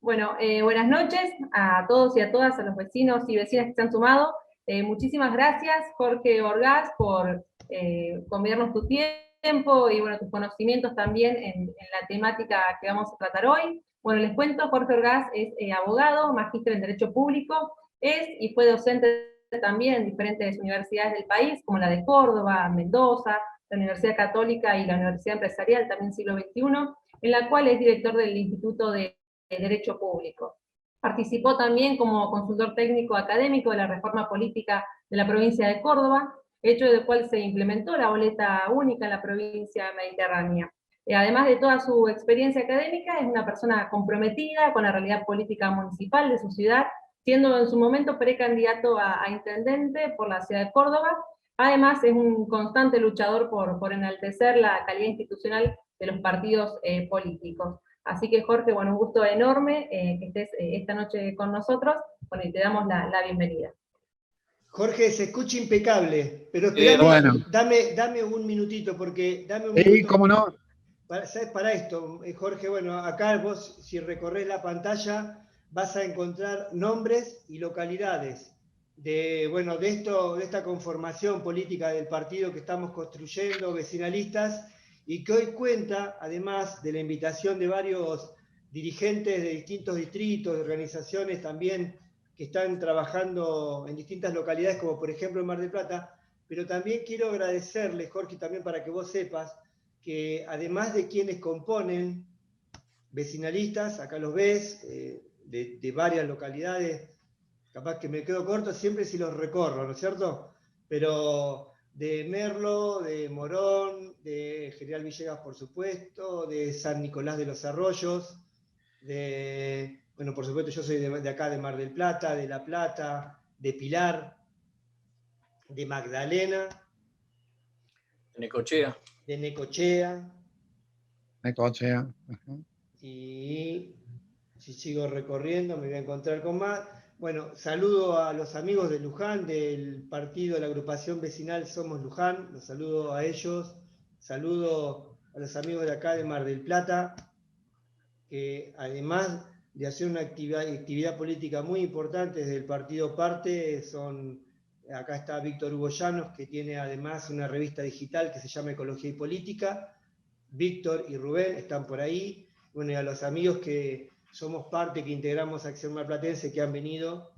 Bueno, buenas noches a todos y a todas, a los vecinos y vecinas que se han sumado. Muchísimas gracias, Jorge Orgaz, por convidarnos tu tiempo y bueno, tus conocimientos también en la temática que vamos a tratar hoy. Bueno, les cuento, Jorge Orgaz es abogado, magíster en Derecho Público, es y fue docente también en diferentes universidades del país, como la de Córdoba, Mendoza, la Universidad Católica y la Universidad Empresarial, también siglo XXI, en la cual es director del Instituto de Derecho Público. Participó también como consultor técnico académico de la reforma política de la provincia de Córdoba, hecho del cual se implementó la boleta única en la provincia mediterránea. Además de toda su experiencia académica, es una persona comprometida con la realidad política municipal de su ciudad, siendo en su momento precandidato a intendente por la ciudad de Córdoba. Además, es un constante luchador por enaltecer la calidad institucional de los partidos políticos. Así que Jorge, bueno, un gusto enorme que estés esta noche con nosotros, bueno, y te damos la bienvenida. Jorge, se escucha impecable, pero espérame, bueno. dame un minutito, porque dame un minuto. ¿Cómo no? Para esto, Jorge, bueno, acá vos, si recorres la pantalla, vas a encontrar nombres y localidades de esta conformación política del partido que estamos construyendo, vecinalistas, y que hoy cuenta, además de la invitación de varios dirigentes de distintos distritos, de organizaciones también que están trabajando en distintas localidades, como por ejemplo en Mar del Plata, pero también quiero agradecerle, Jorge, también para que vos sepas, que además de quienes componen vecinalistas, acá los ves, de varias localidades, capaz que me quedo corto siempre si los recorro, ¿no es cierto? Pero de Merlo, de Morón, de General Villegas, por supuesto, de San Nicolás de los Arroyos, bueno, por supuesto yo soy de acá de Mar del Plata, de La Plata, de Pilar, de Magdalena, Necochea. de Necochea. Necochea. Y si sigo recorriendo me voy a encontrar con más. Bueno, saludo a los amigos de Luján, del partido de la agrupación vecinal Somos Luján, los saludo a ellos, saludo a los amigos de acá de Mar del Plata, que además de hacer una actividad política muy importante desde el partido Parte, acá está Víctor Hugo Llanos, que tiene además una revista digital que se llama Ecología y Política. Víctor y Rubén están por ahí. Bueno, y a los amigos que somos parte, que integramos Acción Marplatense, que han venido,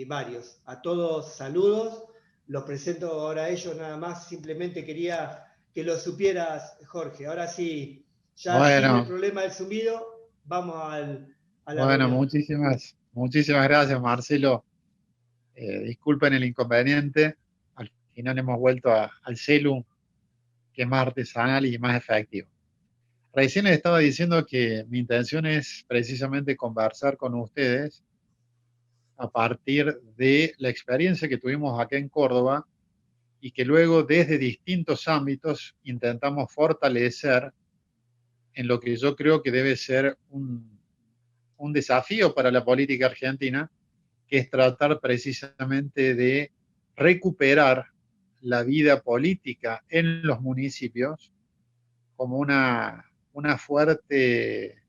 varios. A todos saludos, los presento ahora a ellos nada más, simplemente quería que lo supieras, Jorge. Ahora sí, ya sin el problema del zumbido, vamos a la reunión. Muchísimas gracias, Marcelo. Disculpen el inconveniente, al final hemos vuelto al celu, que es más artesanal y más efectivo. Recién les estaba diciendo que mi intención es precisamente conversar con ustedes a partir de la experiencia que tuvimos acá en Córdoba y que luego desde distintos ámbitos intentamos fortalecer en lo que yo creo que debe ser un desafío para la política argentina, que es tratar precisamente de recuperar la vida política en los municipios como una fuerte,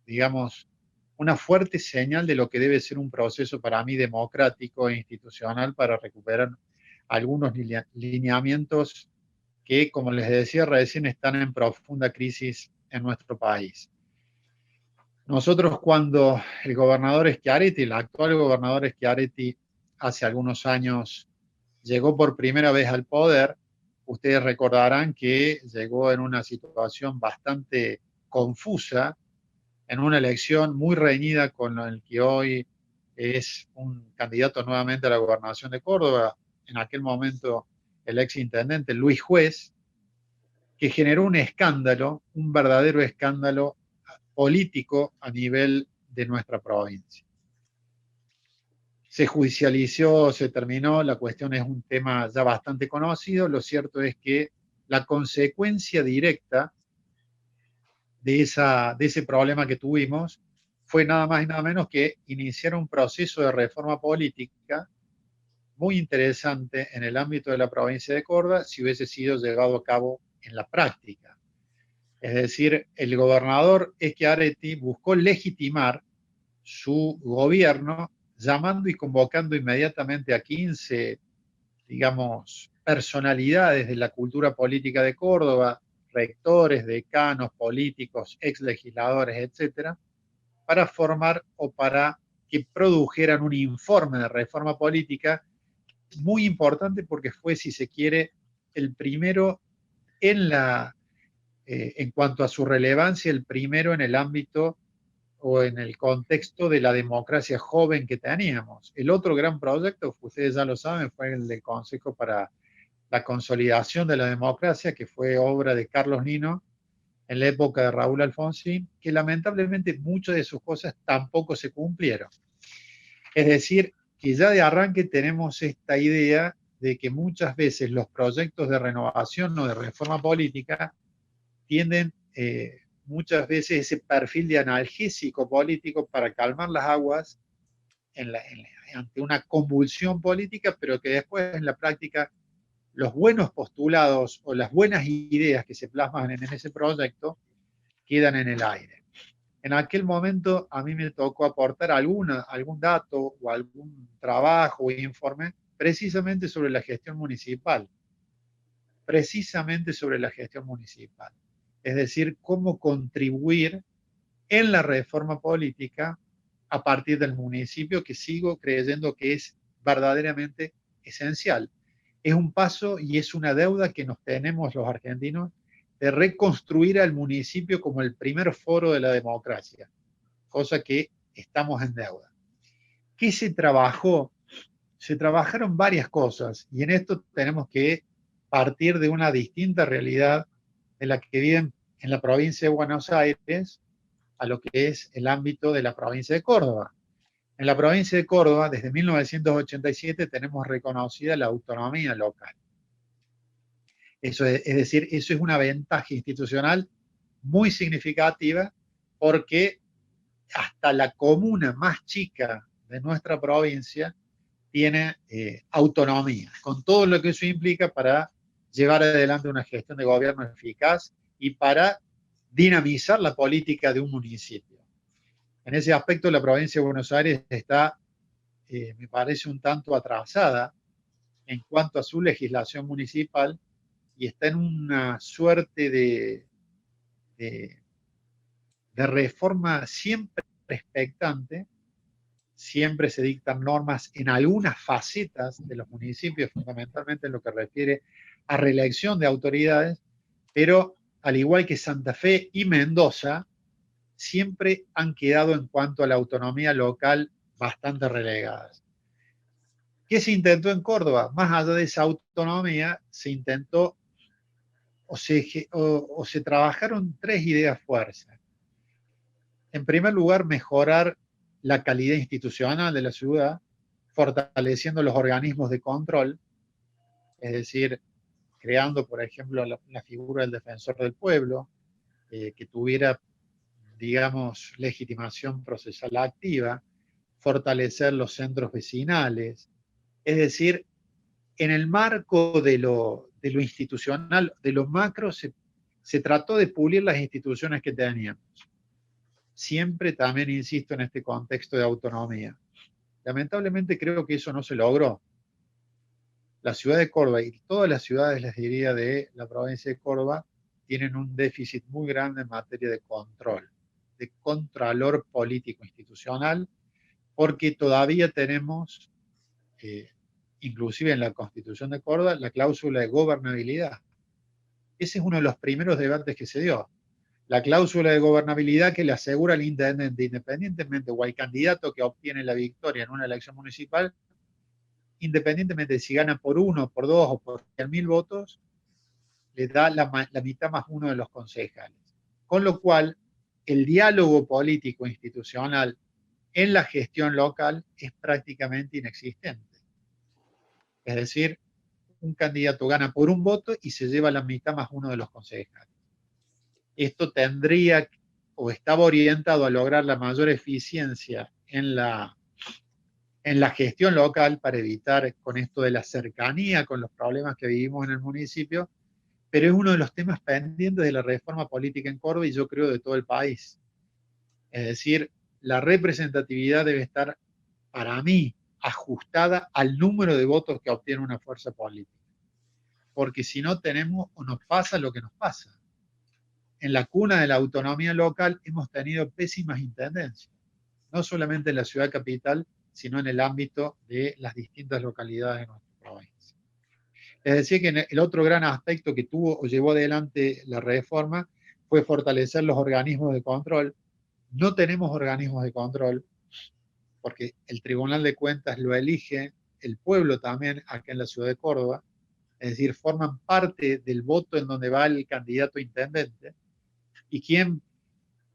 digamos, una fuerte señal de lo que debe ser un proceso para mí democrático e institucional para recuperar algunos lineamientos que, como les decía recién, están en profunda crisis en nuestro país. Nosotros, cuando el gobernador Schiaretti, el actual gobernador Schiaretti, hace algunos años llegó por primera vez al poder, ustedes recordarán que llegó en una situación bastante confusa, en una elección muy reñida con el que hoy es un candidato nuevamente a la gobernación de Córdoba, en aquel momento el ex intendente Luis Juez, que generó un escándalo, un verdadero escándalo político a nivel de nuestra provincia. Se judicializó, se terminó, la cuestión es un tema ya bastante conocido. Lo cierto es que la consecuencia directa de ese problema que tuvimos fue nada más y nada menos que iniciar un proceso de reforma política muy interesante en el ámbito de la provincia de Córdoba si hubiese sido llevado a cabo en la práctica. Es decir, el gobernador Schiaretti buscó legitimar su gobierno, llamando y convocando inmediatamente a 15, digamos, personalidades de la cultura política de Córdoba, rectores, decanos, políticos, ex legisladores, etcétera, para formar o para que produjeran un informe de reforma política muy importante porque fue, si se quiere, el primero en cuanto a su relevancia, el primero en el ámbito o en el contexto de la democracia joven que teníamos. El otro gran proyecto, ustedes ya lo saben, fue el del Consejo para la Consolidación de la Democracia, que fue obra de Carlos Nino en la época de Raúl Alfonsín, que lamentablemente muchas de sus cosas tampoco se cumplieron. Es decir, que ya de arranque tenemos esta idea de que muchas veces los proyectos de renovación o de reforma política tienden muchas veces ese perfil de analgésico político para calmar las aguas ante una convulsión política, pero que después en la práctica los buenos postulados o las buenas ideas que se plasman en ese proyecto quedan en el aire. En aquel momento a mí me tocó aportar algún dato o algún trabajo o informe precisamente sobre la gestión municipal. Es decir, cómo contribuir en la reforma política a partir del municipio, que sigo creyendo que es verdaderamente esencial. Es un paso y es una deuda que nos tenemos los argentinos de reconstruir al municipio como el primer foro de la democracia, cosa que estamos en deuda. ¿Qué se trabajó? Se trabajaron varias cosas y en esto tenemos que partir de una distinta realidad de la que viven en la provincia de Buenos Aires a lo que es el ámbito de la provincia de Córdoba. En la provincia de Córdoba, desde 1987, tenemos reconocida la autonomía local. Eso es decir, eso es una ventaja institucional muy significativa porque hasta la comuna más chica de nuestra provincia tiene autonomía, con todo lo que eso implica para llevar adelante una gestión de gobierno eficaz y para dinamizar la política de un municipio. En ese aspecto, la provincia de Buenos Aires está, me parece, un tanto atrasada en cuanto a su legislación municipal y está en una suerte de reforma siempre expectante. Siempre se dictan normas en algunas facetas de los municipios, fundamentalmente en lo que refiere a reelección de autoridades, pero al igual que Santa Fe y Mendoza, siempre han quedado en cuanto a la autonomía local bastante relegadas. ¿Qué se intentó en Córdoba? Más allá de esa autonomía, se intentó o se trabajaron tres ideas fuerzas. En primer lugar, mejorar la calidad institucional de la ciudad, fortaleciendo los organismos de control, es decir, creando, por ejemplo, la figura del defensor del pueblo, que tuviera, digamos, legitimación procesal activa, fortalecer los centros vecinales, es decir, en el marco de lo institucional, de lo macro, se trató de pulir las instituciones que teníamos. Siempre también insisto en este contexto de autonomía. Lamentablemente creo que eso no se logró. La ciudad de Córdoba y todas las ciudades, les diría, de la provincia de Córdoba, tienen un déficit muy grande en materia de control, de contralor político institucional, porque todavía tenemos, inclusive en la Constitución de Córdoba, la cláusula de gobernabilidad. Ese es uno de los primeros debates que se dio. La cláusula de gobernabilidad que le asegura al intendente, independientemente, o al candidato que obtiene la victoria en una elección municipal, independientemente de si gana por 1, por 2 o por 100.000 votos, le da la mitad más uno de los concejales. Con lo cual, el diálogo político institucional en la gestión local es prácticamente inexistente. Es decir, un candidato gana por 1 voto y se lleva la mitad más uno de los concejales. Esto tendría o estaba orientado a lograr la mayor eficiencia en la gestión local para evitar con esto de la cercanía con los problemas que vivimos en el municipio, pero es uno de los temas pendientes de la reforma política en Córdoba y yo creo de todo el país. Es decir, la representatividad debe estar, para mí, ajustada al número de votos que obtiene una fuerza política. Porque si no tenemos, o nos pasa lo que nos pasa. En la cuna de la autonomía local hemos tenido pésimas intendencias, no solamente en la ciudad capital, sino en el ámbito de las distintas localidades de nuestra provincia. Les decía que el otro gran aspecto que tuvo o llevó adelante la reforma fue fortalecer los organismos de control. No tenemos organismos de control porque el Tribunal de Cuentas lo elige el pueblo también acá en la ciudad de Córdoba, es decir, forman parte del voto en donde va el candidato a intendente. Y quién,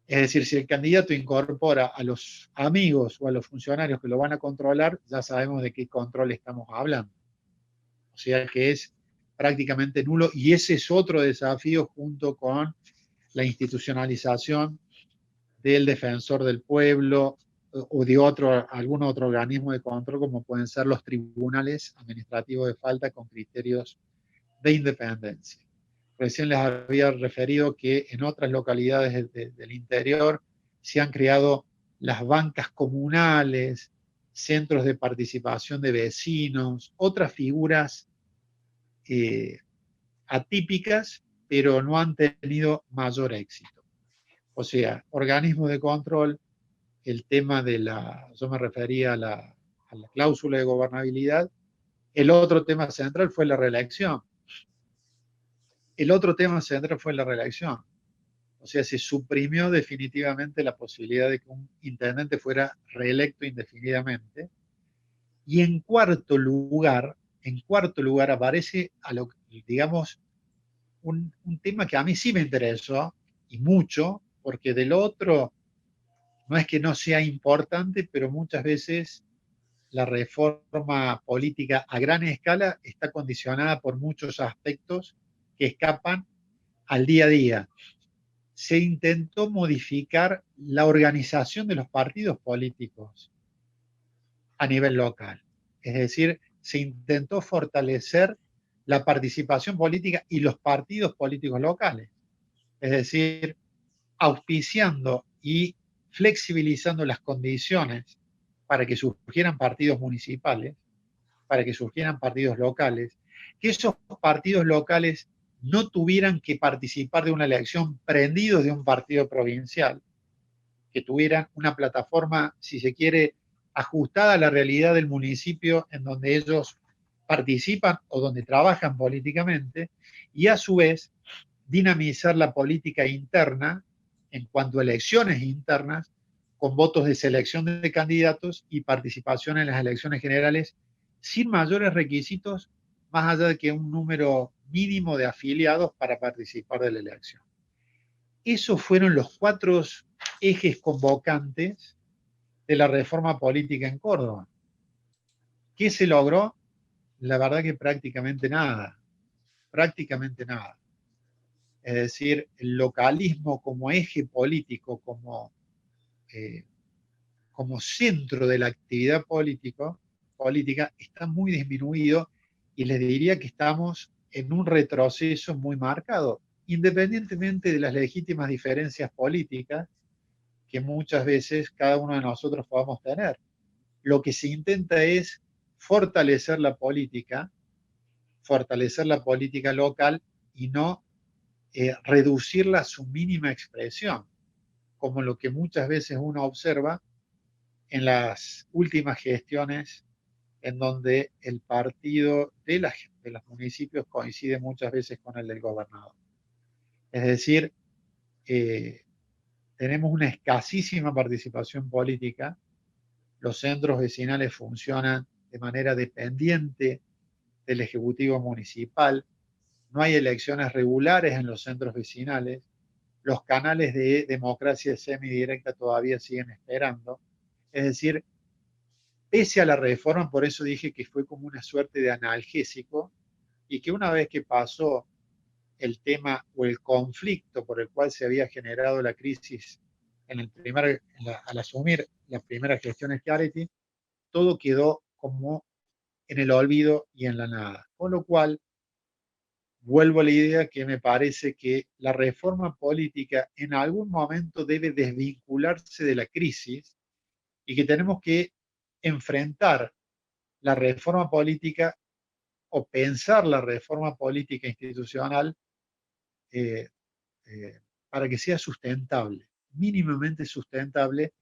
es decir, si el candidato incorpora a los amigos o a los funcionarios que lo van a controlar, ya sabemos de qué control estamos hablando. O sea que es prácticamente nulo, y ese es otro desafío junto con la institucionalización del defensor del pueblo o de algún otro organismo de control, como pueden ser los tribunales administrativos de falta con criterios de independencia. Recién les había referido que en otras localidades del interior se han creado las bancas comunales, centros de participación de vecinos, otras figuras atípicas, pero no han tenido mayor éxito. O sea, organismos de control, el tema de yo me refería a la cláusula de gobernabilidad. El otro tema central fue la reelección. O sea, se suprimió definitivamente la posibilidad de que un intendente fuera reelecto indefinidamente. Y en cuarto lugar aparece, digamos, un tema que a mí sí me interesó, y mucho, porque del otro no es que no sea importante, pero muchas veces la reforma política a gran escala está condicionada por muchos aspectos que escapan al día a día. Se intentó modificar la organización de los partidos políticos a nivel local. Es decir, se intentó fortalecer la participación política y los partidos políticos locales. Es decir, auspiciando y flexibilizando las condiciones para que surgieran partidos municipales, para que surgieran partidos locales, que esos partidos locales no tuvieran que participar de una elección prendidos de un partido provincial, que tuvieran una plataforma, si se quiere, ajustada a la realidad del municipio en donde ellos participan o donde trabajan políticamente, y a su vez dinamizar la política interna en cuanto a elecciones internas, con votos de selección de candidatos y participación en las elecciones generales sin mayores requisitos, más allá de que un número mínimo de afiliados para participar de la elección. Esos fueron los 4 ejes convocantes de la reforma política en Córdoba. ¿Qué se logró? La verdad que prácticamente nada. Es decir, el localismo como eje político, como centro de la actividad política está muy disminuido, y les diría que estamos en un retroceso muy marcado, independientemente de las legítimas diferencias políticas que muchas veces cada uno de nosotros podamos tener. Lo que se intenta es fortalecer la política local, y no reducirla a su mínima expresión, como lo que muchas veces uno observa en las últimas gestiones, en donde el partido de los municipios coincide muchas veces con el del gobernador. Es decir, tenemos una escasísima participación política, los centros vecinales funcionan de manera dependiente del Ejecutivo Municipal, no hay elecciones regulares en los centros vecinales, los canales de democracia semidirecta todavía siguen esperando. Es decir, pese a la reforma, por eso dije que fue como una suerte de analgésico, y que una vez que pasó el tema o el conflicto por el cual se había generado la crisis al asumir las primeras gestiones Schiaretti, todo quedó como en el olvido y en la nada. Con lo cual, vuelvo a la idea que me parece que la reforma política en algún momento debe desvincularse de la crisis y que tenemos que enfrentar la reforma política o pensar la reforma política institucional eh, para que sea sustentable, mínimamente sustentable,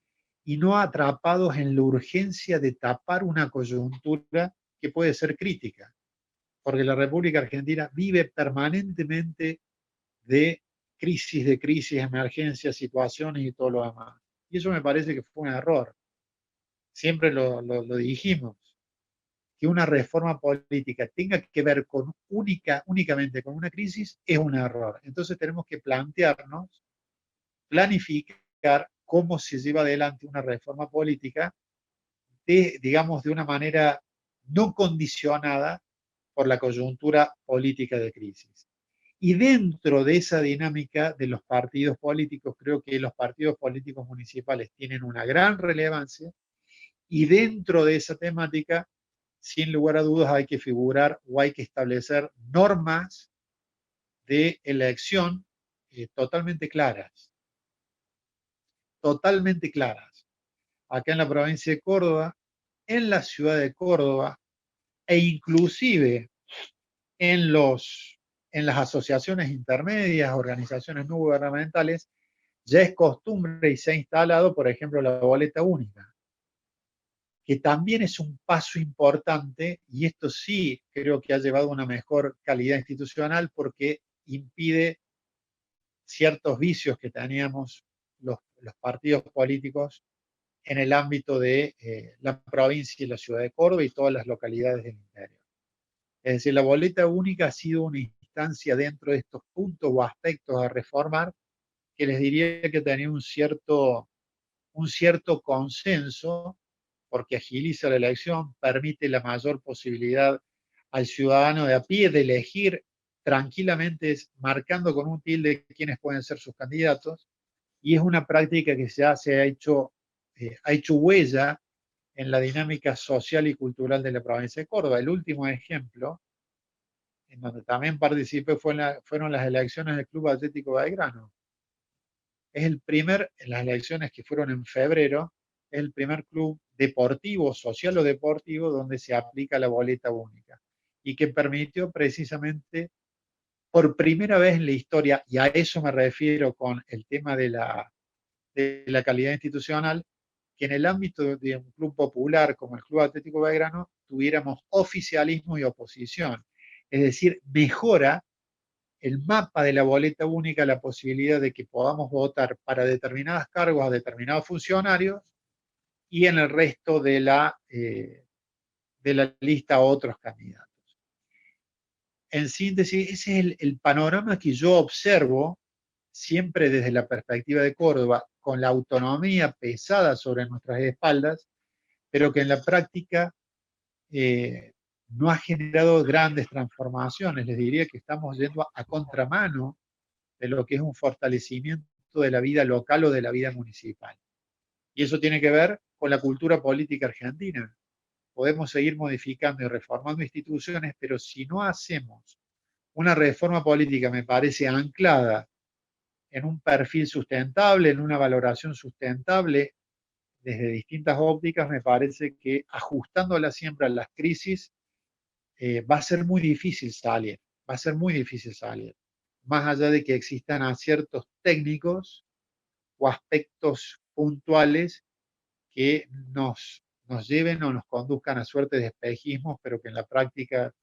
y no atrapados en la urgencia de tapar una coyuntura que puede ser crítica, porque la República Argentina vive permanentemente de crisis, emergencias, situaciones y todo lo demás. Y eso me parece que fue un error. Siempre lo dijimos, que una reforma política tenga que ver con únicamente con una crisis es un error. Entonces tenemos que plantearnos, planificar cómo se lleva adelante una reforma política digamos, de una manera no condicionada por la coyuntura política de crisis. Y dentro de esa dinámica de los partidos políticos, creo que los partidos políticos municipales tienen una gran relevancia, y dentro de esa temática, sin lugar a dudas, hay que figurar o hay que establecer normas de elección totalmente claras, totalmente claras. Acá en la provincia de Córdoba, en la ciudad de Córdoba, e inclusive en las asociaciones intermedias, organizaciones no gubernamentales, ya es costumbre y se ha instalado, por ejemplo, la boleta única, que también es un paso importante, y esto sí creo que ha llevado a una mejor calidad institucional porque impide ciertos vicios que teníamos los partidos políticos en el ámbito de la provincia y la ciudad de Córdoba y todas las localidades del interior. Es decir, la boleta única ha sido una instancia dentro de estos puntos o aspectos a reformar que les diría que tenía un cierto consenso, porque agiliza la elección, permite la mayor posibilidad al ciudadano de a pie de elegir tranquilamente, marcando con un tilde quiénes pueden ser sus candidatos, y es una práctica que ya se ha hecho huella en la dinámica social y cultural de la provincia de Córdoba. El último ejemplo, en donde también participé, fueron las elecciones del Club Atlético Belgrano. Es el primer, en las elecciones que fueron en febrero, es el primer club deportivo, social o deportivo, donde se aplica la boleta única, y que permitió precisamente, por primera vez en la historia, y a eso me refiero con el tema de la calidad institucional, que en el ámbito de un club popular como el Club Atlético Belgrano tuviéramos oficialismo y oposición. Es decir, mejora el mapa de la boleta única la posibilidad de que podamos votar para determinados cargos a determinados funcionarios y en el resto de la lista a otros candidatos. En síntesis, ese es el panorama que yo observo siempre desde la perspectiva de Córdoba, con la autonomía pesada sobre nuestras espaldas, pero que en la práctica no ha generado grandes transformaciones. Les diría que estamos yendo a contramano de lo que es un fortalecimiento de la vida local o de la vida municipal. Y eso tiene que ver con la cultura política argentina. Podemos seguir modificando y reformando instituciones, pero si no hacemos una reforma política, me parece, anclada en un perfil sustentable, en una valoración sustentable desde distintas ópticas, me parece que ajustándola siempre a las crisis va a ser muy difícil salir, va a ser muy difícil salir, más allá de que existan aciertos técnicos o aspectos puntuales que nos lleven o nos conduzcan a suerte de espejismos, pero que en la práctica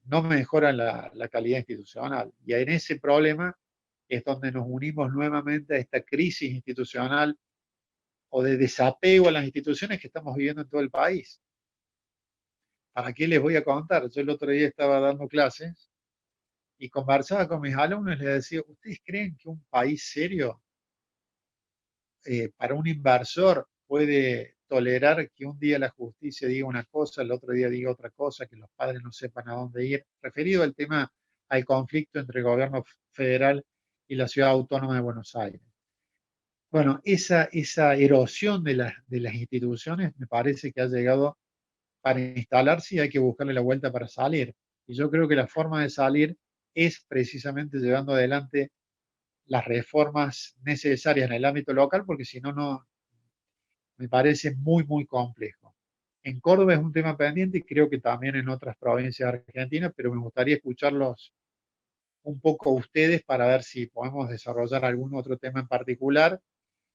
no mejoran la calidad institucional. Y en ese problema es donde nos unimos nuevamente a esta crisis institucional o de desapego a las instituciones que estamos viviendo en todo el país. ¿Para qué les voy a contar? Yo el otro día estaba dando clases y conversaba con mis alumnos y les decía, ¿ustedes creen que un país serio para un inversor puede tolerar que un día la justicia diga una cosa, el otro día diga otra cosa, que los padres no sepan a dónde ir? Referido al tema, al conflicto entre el gobierno federal y la ciudad autónoma de Buenos Aires. Bueno, esa erosión de las instituciones me parece que ha llegado para instalarse y hay que buscarle la vuelta para salir. Y yo creo que la forma de salir es precisamente llevando adelante las reformas necesarias en el ámbito local, porque si no, no me parece muy, muy complejo. En Córdoba es un tema pendiente y creo que también en otras provincias de Argentina, pero me gustaría escucharlos un poco a ustedes para ver si podemos desarrollar algún otro tema en particular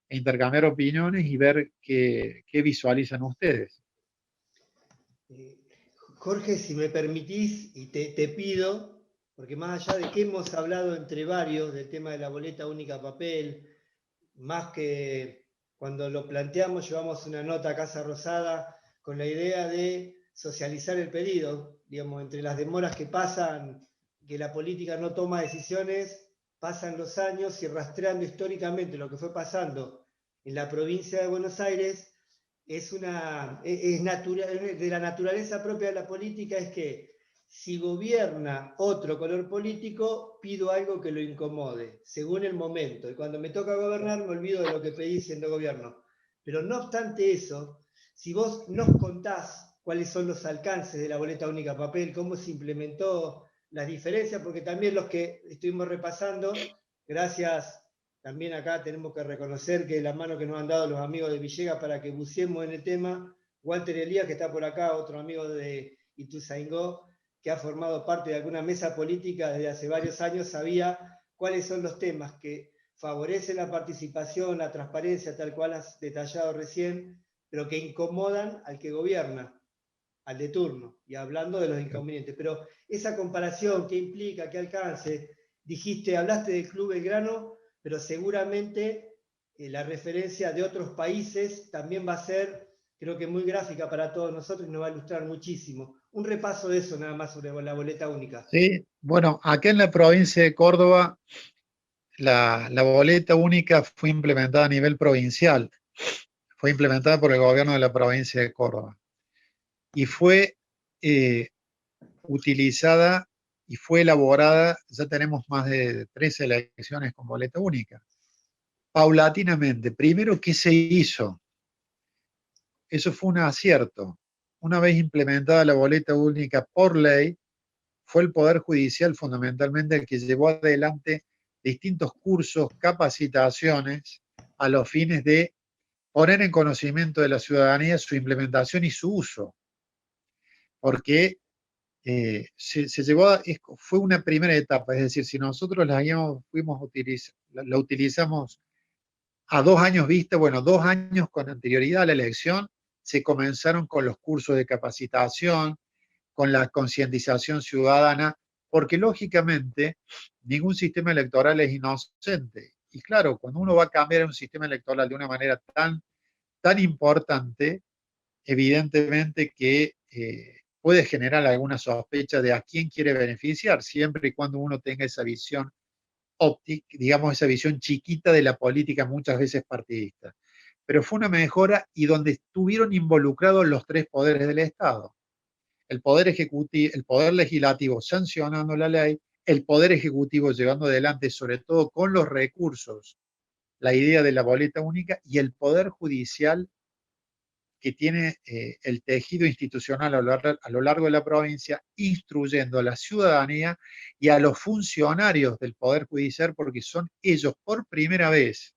e intercambiar opiniones y ver qué visualizan ustedes. Jorge, si me permitís, y te pido, porque más allá de que hemos hablado entre varios del tema de la boleta única papel, más que cuando lo planteamos, llevamos una nota a Casa Rosada con la idea de socializar el pedido, digamos, entre las demoras que pasan, que la política no toma decisiones, pasan los años y rastreando históricamente lo que fue pasando en la provincia de Buenos Aires, es de la naturaleza propia de la política, es que si gobierna otro color político, pido algo que lo incomode, según el momento. Y cuando me toca gobernar, me olvido de lo que pedí siendo gobierno. Pero no obstante eso, si vos nos contás cuáles son los alcances de la boleta única papel, cómo se implementó, las diferencias, porque también los que estuvimos repasando, gracias, también acá tenemos que reconocer que la mano que nos han dado los amigos de Villegas para que buceemos en el tema, Walter Elías, que está por acá, otro amigo de Ituzaingó, que ha formado parte de alguna mesa política desde hace varios años, sabía cuáles son los temas que favorecen la participación, la transparencia, tal cual has detallado recién, pero que incomodan al que gobierna, al de turno, y hablando de los inconvenientes. Pero esa comparación, ¿qué implica? ¿Qué alcance? Hablaste del Club Belgrano, pero seguramente la referencia de otros países también va a ser, creo que muy gráfica para todos nosotros y nos va a ilustrar muchísimo. Un repaso de eso nada más sobre la boleta única. Sí, bueno, acá en la provincia de Córdoba, la boleta única fue implementada a nivel provincial, fue implementada por el gobierno de la provincia de Córdoba y fue utilizada y fue elaborada, ya tenemos más de 13 elecciones con boleta única. Paulatinamente, primero, ¿qué se hizo? Eso fue un acierto. Una vez implementada la boleta única por ley, fue el Poder Judicial fundamentalmente el que llevó adelante distintos cursos, capacitaciones, a los fines de poner en conocimiento de la ciudadanía su implementación y su uso. Porque se llevó fue una primera etapa, es decir, si nosotros la utilizamos a 2 años vista, bueno, 2 años con anterioridad a la elección, se comenzaron con los cursos de capacitación, con la concientización ciudadana, porque lógicamente ningún sistema electoral es inocente. Y claro, cuando uno va a cambiar un sistema electoral de una manera tan importante, evidentemente que puede generar alguna sospecha de a quién quiere beneficiar, siempre y cuando uno tenga esa visión óptica, digamos, esa visión chiquita de la política muchas veces partidista. Pero fue una mejora y donde estuvieron involucrados los 3 poderes del Estado. El poder ejecutivo, el poder legislativo sancionando la ley, el poder ejecutivo llevando adelante, sobre todo con los recursos, la idea de la boleta única, y el poder judicial que tiene el tejido institucional a lo largo de la provincia, instruyendo a la ciudadanía y a los funcionarios del Poder Judicial, porque son ellos por primera vez,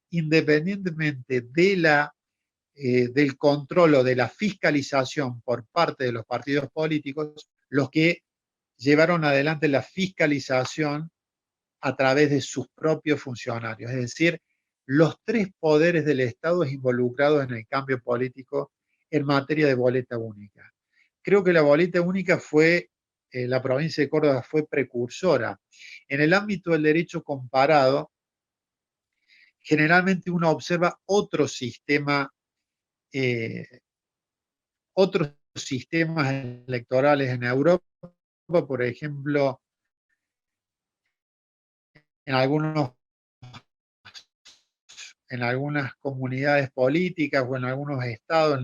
independientemente del control o de la fiscalización por parte de los partidos políticos, los que llevaron adelante la fiscalización a través de sus propios funcionarios. Es decir, los 3 poderes del Estado involucrados en el cambio político en materia de boleta única. Creo que la boleta única la provincia de Córdoba fue precursora. En el ámbito del derecho comparado, generalmente uno observa otros sistemas electorales en Europa, por ejemplo, en algunas comunidades políticas o en algunos estados,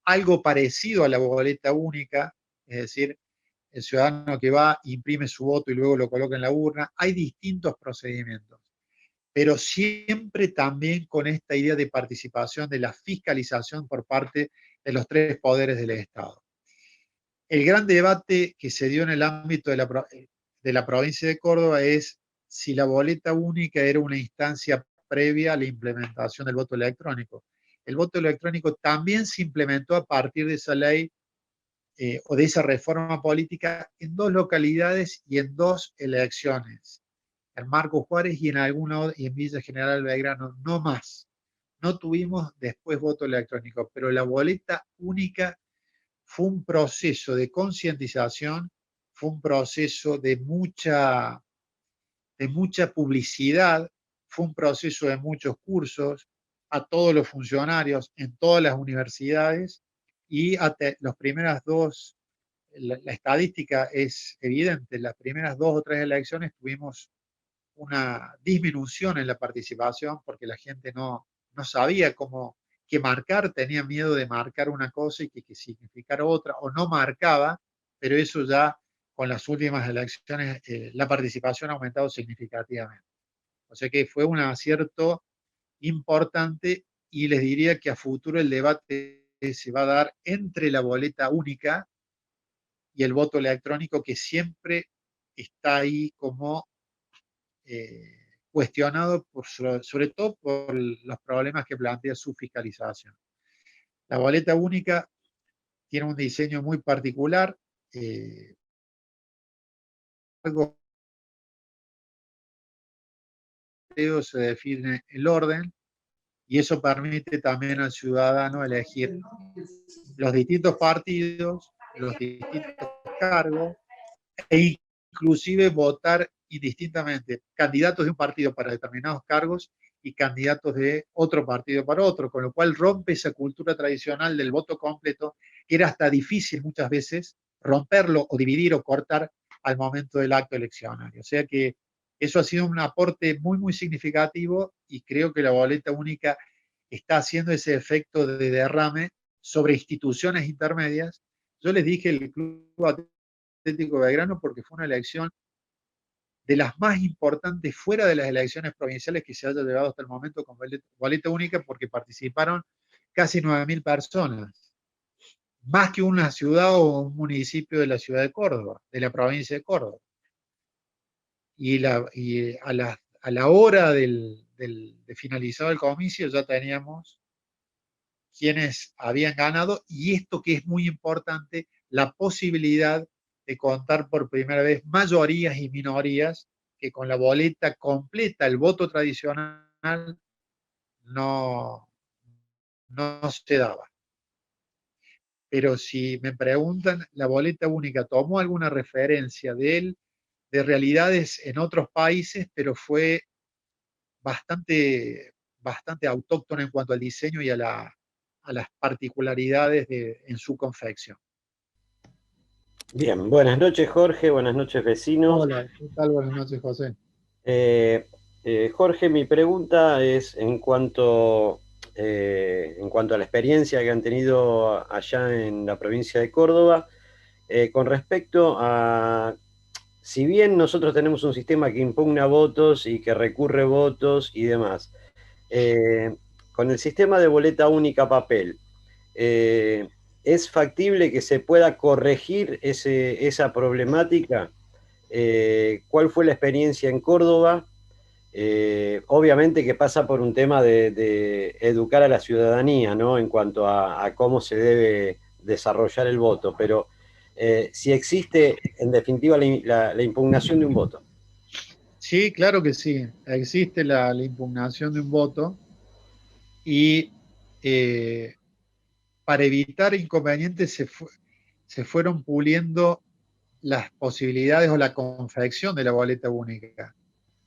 algo parecido a la boleta única, es decir, el ciudadano que va, imprime su voto y luego lo coloca en la urna. Hay distintos procedimientos, pero siempre también con esta idea de participación, de la fiscalización por parte de los 3 poderes del Estado. El gran debate que se dio en el ámbito de la provincia de Córdoba es si la boleta única era una instancia previa a la implementación del voto electrónico. el voto electrónico también se implementó a partir de esa ley o de esa reforma política en 2 localidades y en 2 elecciones, en Marcos Juárez y en Villa General Belgrano, no más. No tuvimos después voto electrónico, pero la boleta única fue un proceso de concientización, fue un proceso de mucha publicidad, fue un proceso de muchos cursos a todos los funcionarios en todas las universidades y las primeras 2, la estadística es evidente, las primeras 2 o 3 elecciones tuvimos una disminución en la participación porque la gente no sabía cómo qué marcar, tenía miedo de marcar una cosa y que significara otra, o no marcaba, pero eso ya con las últimas elecciones la participación ha aumentado significativamente. O sea que fue un acierto importante y les diría que a futuro el debate se va a dar entre la boleta única y el voto electrónico, que siempre está ahí como cuestionado sobre todo por los problemas que plantea su fiscalización. La boleta única tiene un diseño muy particular, algo se define el orden y eso permite también al ciudadano elegir los distintos partidos, los distintos cargos e inclusive votar indistintamente candidatos de un partido para determinados cargos y candidatos de otro partido para otro, con lo cual rompe esa cultura tradicional del voto completo, que era hasta difícil muchas veces romperlo o dividir o cortar al momento del acto eleccionario. O sea que eso ha sido un aporte muy, muy significativo y creo que la boleta única está haciendo ese efecto de derrame sobre instituciones intermedias. Yo les dije el Club Atlético Belgrano porque fue una elección de las más importantes fuera de las elecciones provinciales que se haya llevado hasta el momento con boleta única, porque participaron casi 9.000 personas, más que una ciudad o un municipio de la ciudad de Córdoba, de la provincia de Córdoba. Y a la hora de finalizado el comicio ya teníamos quienes habían ganado, y esto que es muy importante, la posibilidad de contar por primera vez mayorías y minorías, que con la boleta completa, el voto tradicional, no se daba. Pero si me preguntan, la boleta única tomó alguna referencia de realidades en otros países, pero fue bastante autóctona en cuanto al diseño y a las particularidades en su confección. Bien, buenas noches Jorge, buenas noches vecinos. Hola, ¿qué tal? Buenas noches, José. Jorge, mi pregunta es en cuanto a la experiencia que han tenido allá en la provincia de Córdoba, con respecto a, si bien nosotros tenemos un sistema que impugna votos y que recurre votos y demás, con el sistema de boleta única papel, ¿es factible que se pueda corregir esa problemática? ¿Cuál fue la experiencia en Córdoba? Obviamente que pasa por un tema de educar a la ciudadanía, ¿no? En cuanto a cómo se debe desarrollar el voto, pero si existe en definitiva la impugnación de un voto. Sí, claro que sí. Existe la impugnación de un voto y para evitar inconvenientes se fueron puliendo las posibilidades o la confección de la boleta única.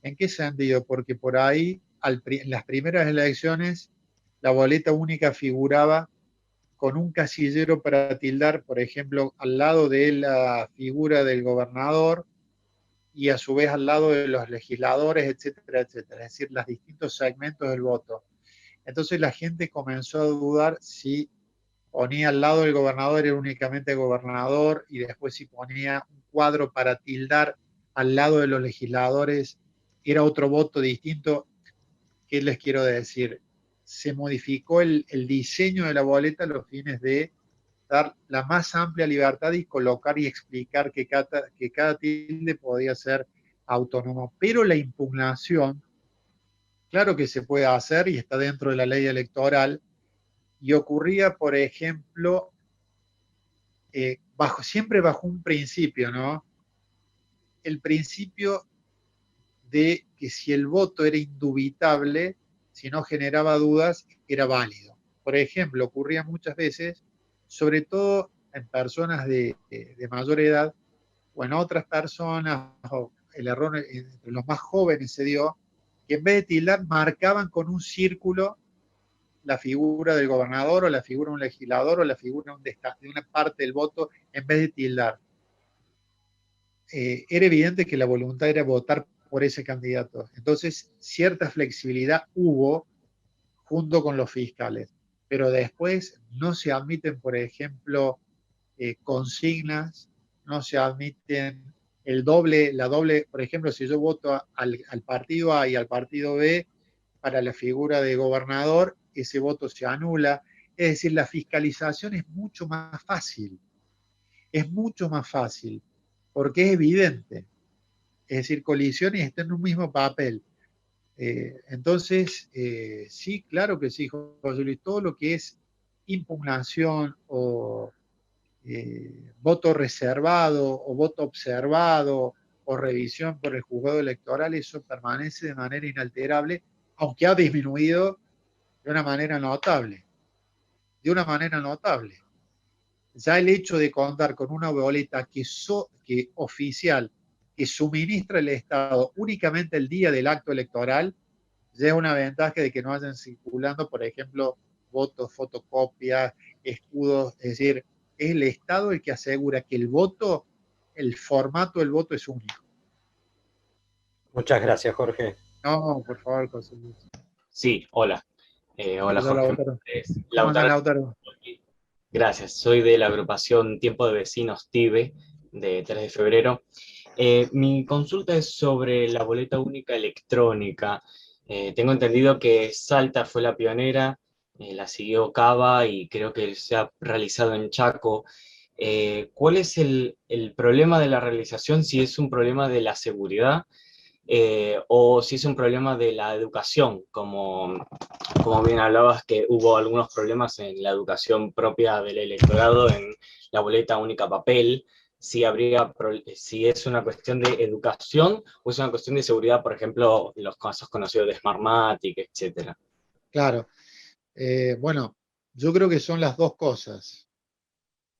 ¿En qué sentido? Porque por ahí, en las primeras elecciones, la boleta única figuraba con un casillero para tildar, por ejemplo, al lado de la figura del gobernador y a su vez al lado de los legisladores, etcétera, etcétera. Es decir, los distintos segmentos del voto. Entonces la gente comenzó a dudar si ponía al lado del gobernador era únicamente gobernador y después si ponía un cuadro para tildar al lado de los legisladores era otro voto distinto. ¿Qué les quiero decir? Se modificó el diseño de la boleta a los fines de dar la más amplia libertad y colocar y explicar que cada tilde podía ser autónomo. Pero la impugnación, claro que se puede hacer y está dentro de la ley electoral, y ocurría, por ejemplo, siempre bajo un principio, ¿no? El principio de que si el voto era indubitable, si no generaba dudas, era válido. Por ejemplo, ocurría muchas veces, sobre todo en personas de mayor edad, o en otras personas, o el error entre los más jóvenes se dio, que en vez de tildar marcaban con un círculo la figura del gobernador o la figura de un legislador o la figura de una parte del voto en vez de tildar. Era evidente que la voluntad era votar por ese candidato. Entonces, cierta flexibilidad hubo junto con los fiscales. Pero después no se admiten, por ejemplo, consignas, no se admiten la doble, por ejemplo, si yo voto al partido A y al partido B para la figura de gobernador, ese voto se anula. Es decir, la fiscalización es mucho más fácil. Es mucho más fácil, porque es evidente. Es decir, colisión y está en un mismo papel. Entonces, sí, claro que sí, José Luis, todo lo que es impugnación o voto reservado o voto observado o revisión por el juzgado electoral, eso permanece de manera inalterable, aunque ha disminuido de una manera notable. De una manera notable. Ya el hecho de contar con una boleta que oficial que suministra el Estado únicamente el día del acto electoral, ya es una ventaja de que no vayan circulando, por ejemplo, votos, fotocopias, escudos. Es decir, es el Estado el que asegura que el voto, el formato del voto es único. Muchas gracias, Jorge. No, por favor, José Luis. Sí, hola. Hola, Jorge. Lautaro. Lautaro. Lautaro. Gracias, soy de la agrupación Tiempo de Vecinos TIBE, de 3 de febrero. Mi consulta es sobre la boleta única electrónica. Tengo entendido que Salta fue la pionera, la siguió Cava y creo que se ha realizado en Chaco. ¿Cuál es el problema de la realización? Si es un problema de la seguridad o si es un problema de la educación, como bien hablabas que hubo algunos problemas en la educación propia del electorado, en la boleta única papel, si es una cuestión de educación o es una cuestión de seguridad, por ejemplo, los casos conocidos de Smartmatic, etc. Claro. Bueno, yo creo que son las dos cosas.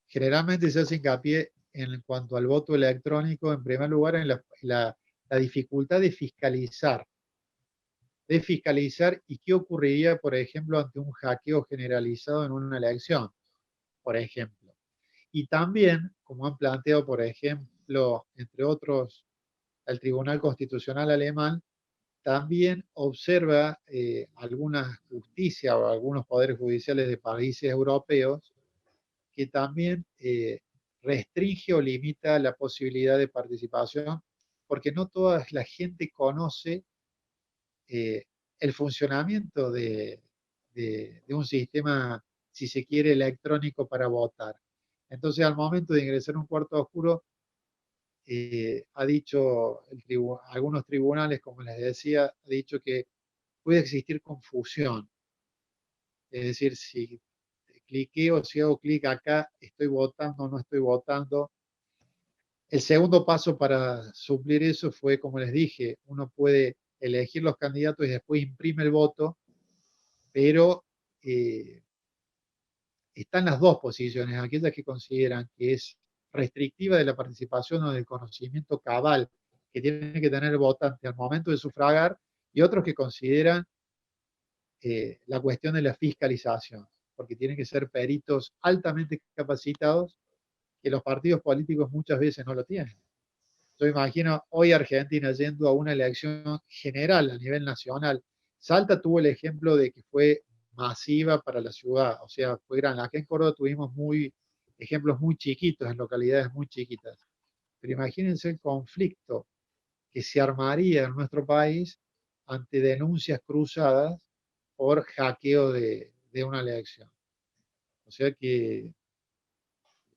Generalmente se hace hincapié en cuanto al voto electrónico, en primer lugar, en la dificultad de fiscalizar y qué ocurriría, por ejemplo, ante un hackeo generalizado en una elección, por ejemplo. Y también, como han planteado, por ejemplo, entre otros, el Tribunal Constitucional alemán, también observa alguna justicia o algunos poderes judiciales de países europeos que también restringe o limita la posibilidad de participación, porque no toda la gente conoce el funcionamiento de un sistema, si se quiere, electrónico para votar. Entonces, al momento de ingresar a un cuarto oscuro, ha dicho algunos tribunales, como les decía, ha dicho que puede existir confusión. Es decir, si cliqueo o si hago clic acá, estoy votando o no estoy votando. El segundo paso para suplir eso fue, como les dije, uno puede elegir los candidatos y después imprime el voto, pero están las dos posiciones, aquellas que consideran que es restrictiva de la participación o del conocimiento cabal que tiene que tener el votante al momento de sufragar, y otros que consideran la cuestión de la fiscalización, porque tienen que ser peritos altamente capacitados que los partidos políticos muchas veces no lo tienen. Yo imagino hoy Argentina yendo a una elección general a nivel nacional. Salta tuvo el ejemplo de que fue masiva para la ciudad, o sea, fue grande. Acá en Córdoba tuvimos ejemplos muy chiquitos, en localidades muy chiquitas. Pero imagínense el conflicto que se armaría en nuestro país ante denuncias cruzadas por hackeo de una elección. O sea que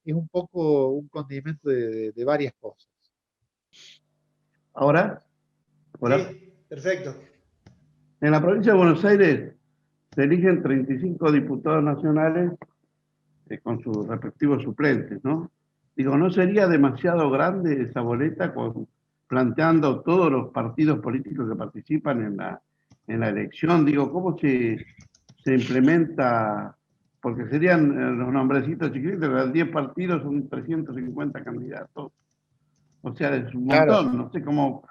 es un poco un condimento de varias cosas. ¿Ahora? ¿Hola? Sí, perfecto. En la provincia de Buenos Aires se eligen 35 diputados nacionales con sus respectivos suplentes, ¿no? Digo, ¿no sería demasiado grande esa boleta planteando todos los partidos políticos que participan en la elección? Digo, ¿cómo se implementa? Porque serían los nombrecitos chiquitos, 10 partidos son 350 candidatos. O sea, es un montón. Claro. No sé cómo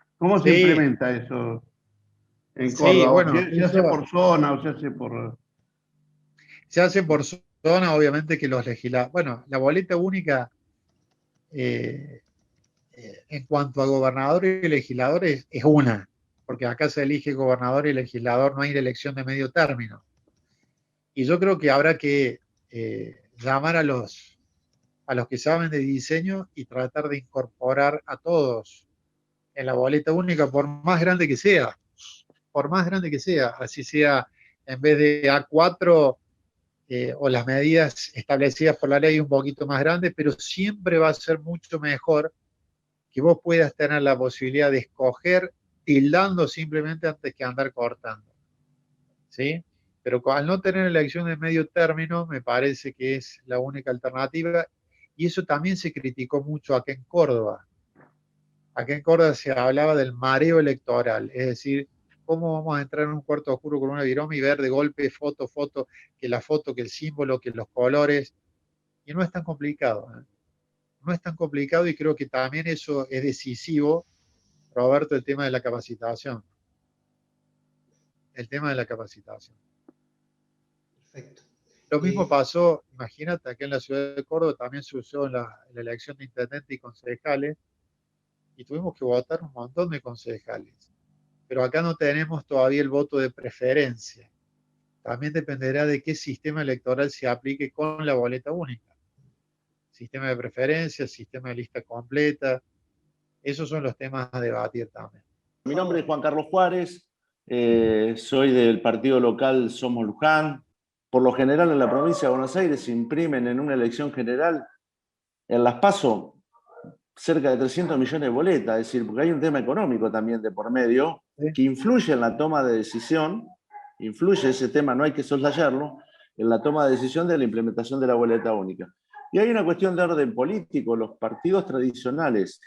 se Sí, implementa eso en sí, Córdoba. bueno, ¿Se hace por zona o se hace por...? se hace por zona, obviamente que los legisladores, bueno, la boleta única en cuanto a gobernadores y legisladores es una, porque acá se elige gobernador y legislador, no hay elección de medio término. Y yo creo que habrá que llamar a los que saben de diseño y tratar de incorporar a todos en la boleta única, por más grande que sea, así sea en vez de A4 o las medidas establecidas por la ley un poquito más grandes, pero siempre va a ser mucho mejor que vos puedas tener la posibilidad de escoger tildando simplemente antes que andar cortando, ¿sí? Pero al no tener elección de medio término, me parece que es la única alternativa, y eso también se criticó mucho acá en Córdoba. Acá en Córdoba se hablaba del mareo electoral, es decir, ¿cómo vamos a entrar en un cuarto oscuro con una viroma y ver de golpe foto, que la foto, que el símbolo, que los colores? Y no es tan complicado, ¿eh? No es tan complicado, y creo que también eso es decisivo, Roberto, el tema de la capacitación. El tema de la capacitación. Perfecto. Lo mismo pasó, imagínate, acá en la ciudad de Córdoba también se usó en la elección de intendente y concejales, y tuvimos que votar un montón de concejales. Pero acá no tenemos todavía el voto de preferencia. También dependerá de qué sistema electoral se aplique con la boleta única. Sistema de preferencia, sistema de lista completa. Esos son los temas a debatir también. Mi nombre es Juan Carlos Juárez, soy del partido local Somos Luján. Por lo general en la provincia de Buenos Aires se imprimen en una elección general, en las PASO, cerca de 300 millones de boletas, es decir, porque hay un tema económico también de por medio que influye en la toma de decisión, influye ese tema, no hay que soslayarlo, en la toma de decisión de la implementación de la boleta única. Y hay una cuestión de orden político. Los partidos tradicionales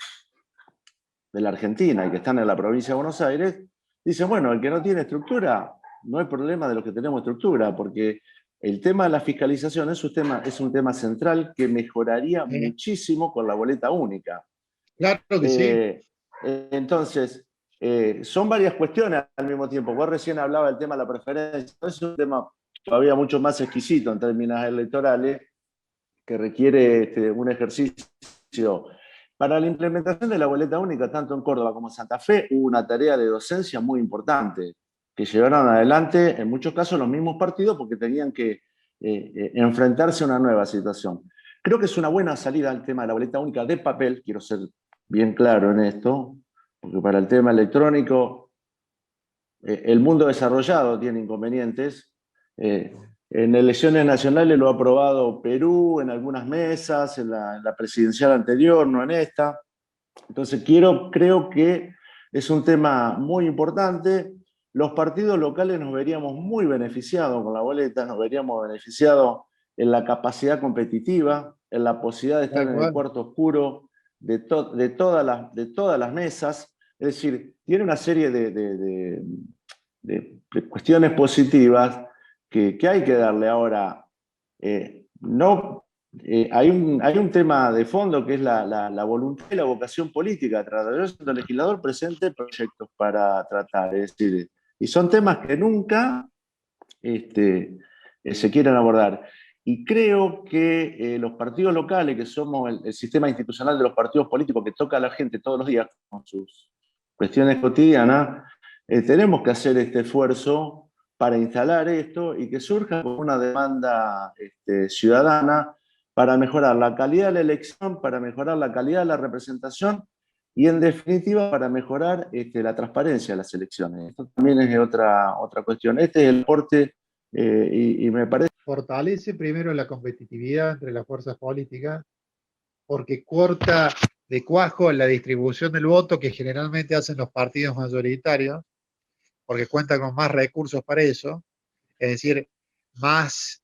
de la Argentina y que están en la provincia de Buenos Aires, dicen, bueno, el que no tiene estructura, no hay problema de los que tenemos estructura, porque el tema de la fiscalización es un tema central que mejoraría muchísimo con la boleta única. Claro que sí. Entonces, son varias cuestiones al mismo tiempo. Vos recién hablabas del tema de la preferencia, es un tema todavía mucho más exquisito en términos electorales, que requiere un ejercicio. Para la implementación de la boleta única, tanto en Córdoba como en Santa Fe, hubo una tarea de docencia muy importante, que llevaron adelante en muchos casos los mismos partidos porque tenían que enfrentarse a una nueva situación. Creo que es una buena salida al tema de la boleta única de papel, quiero ser bien claro en esto, porque para el tema electrónico el mundo desarrollado tiene inconvenientes. En elecciones nacionales lo ha aprobado Perú en algunas mesas, en la presidencial anterior, no en esta. Entonces creo que es un tema muy importante. Los partidos locales nos veríamos muy beneficiados con la boleta, nos veríamos beneficiados en la capacidad competitiva, en la posibilidad de estar en el cuarto oscuro de todas las mesas. Es decir, tiene una serie de cuestiones positivas que hay que darle ahora. Hay un tema de fondo que es la voluntad y la vocación política. Yo siendo legislador presente proyectos para tratar, es decir, y son temas que nunca se quieren abordar. Y creo que los partidos locales, que somos el sistema institucional de los partidos políticos que toca a la gente todos los días con sus cuestiones cotidianas, tenemos que hacer este esfuerzo para instalar esto y que surja una demanda ciudadana para mejorar la calidad de la elección, para mejorar la calidad de la representación y, en definitiva, para mejorar la transparencia de las elecciones. Esto también es otra cuestión. Este es el aporte y me parece... Fortalece primero la competitividad entre las fuerzas políticas, porque corta de cuajo la distribución del voto que generalmente hacen los partidos mayoritarios, porque cuentan con más recursos para eso, es decir, más,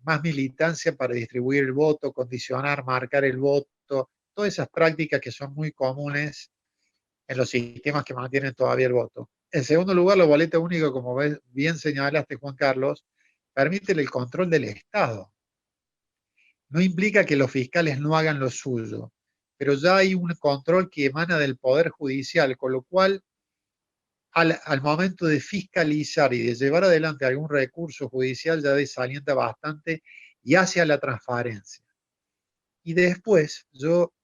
más militancia para distribuir el voto, condicionar, marcar el voto, todas esas prácticas que son muy comunes en los sistemas que mantienen todavía el voto. En segundo lugar, la boleta única, como bien señalaste, Juan Carlos, permite el control del Estado. No implica que los fiscales no hagan lo suyo, pero ya hay un control que emana del Poder Judicial, con lo cual al momento de fiscalizar y de llevar adelante algún recurso judicial ya desalienta bastante y hacia la transparencia. Y después, yo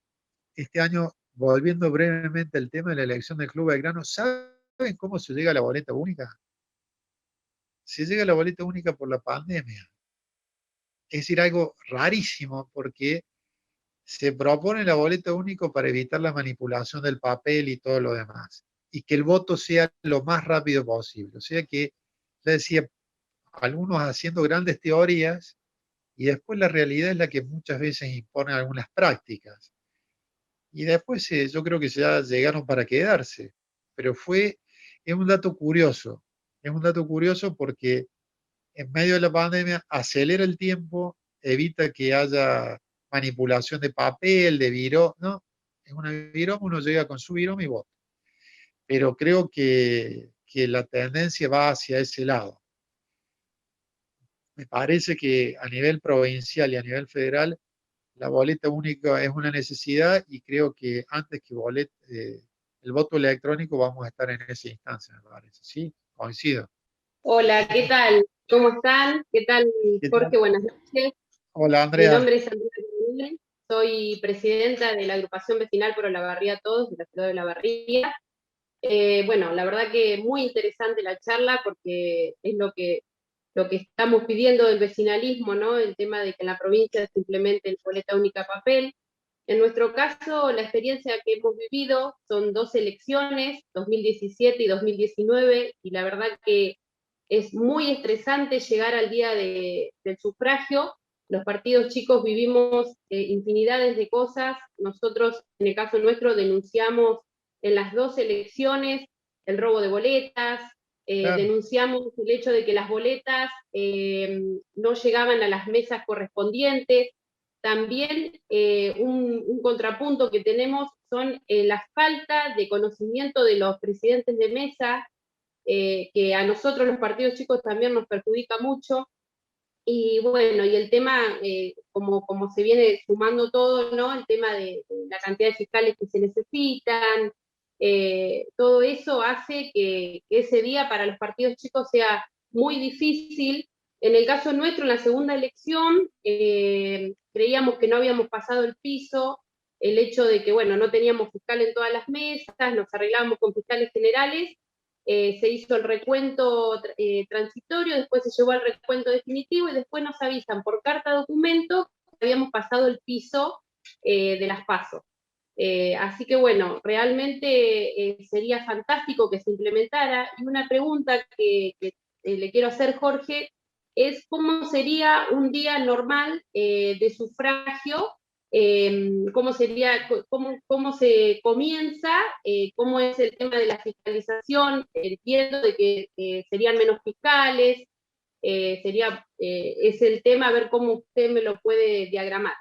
este año, volviendo brevemente al tema de la elección del Club Belgrano, ¿saben cómo se llega a la boleta única? Se llega a la boleta única por la pandemia. Es decir, algo rarísimo, porque se propone la boleta única para evitar la manipulación del papel y todo lo demás, y que el voto sea lo más rápido posible. O sea que, ya decía, algunos haciendo grandes teorías, y después la realidad es la que muchas veces impone algunas prácticas. Y después yo creo que ya llegaron para quedarse. Pero es un dato curioso. Es un dato curioso porque en medio de la pandemia acelera el tiempo, evita que haya manipulación de papel, de virome, ¿no? En una virome uno llega con su virome y vota. Pero creo que la tendencia va hacia ese lado. Me parece que a nivel provincial y a nivel federal la boleta única es una necesidad, y creo que antes que el voto electrónico vamos a estar en esa instancia, me parece. ¿Sí? Coincido. Hola, ¿qué tal? ¿Cómo están? ¿Qué tal, ¿Qué Jorge? tal? Buenas noches. Hola, Mi Andrea. nombre es Andrea Rodríguez, soy presidenta de la agrupación vecinal Por Olavarría Todos, de la ciudad de Olavarría. Bueno, la verdad que muy interesante la charla, porque es lo que estamos pidiendo del vecinalismo, ¿no? El tema de que en la provincia se implemente la boleta única papel. En nuestro caso, la experiencia que hemos vivido son 2 elecciones, 2017 y 2019, y la verdad que es muy estresante llegar al día del sufragio. Los partidos chicos vivimos infinidades de cosas. Nosotros, en el caso nuestro, denunciamos en las 2 elecciones el robo de boletas, Claro. denunciamos el hecho de que las boletas no llegaban a las mesas correspondientes. También un contrapunto que tenemos son la falta de conocimiento de los presidentes de mesa, que a nosotros los partidos chicos también nos perjudica mucho. Y bueno, y el tema, como se viene sumando todo, ¿no? El tema de la cantidad de fiscales que se necesitan, todo eso hace que ese día para los partidos chicos sea muy difícil. En el caso nuestro, en la segunda elección, creíamos que no habíamos pasado el piso, el hecho de que, bueno, no teníamos fiscal en todas las mesas, nos arreglábamos con fiscales generales. Se hizo el recuento transitorio, después se llevó al recuento definitivo, y después nos avisan por carta documento que habíamos pasado el piso de las PASO. Así que bueno, realmente sería fantástico que se implementara. Y una pregunta que le quiero hacer, Jorge, es cómo sería un día normal de sufragio. ¿Cómo sería, cómo se comienza, cómo es el tema de la fiscalización? Entiendo de que serían menos fiscales, es el tema, a ver cómo usted me lo puede diagramar.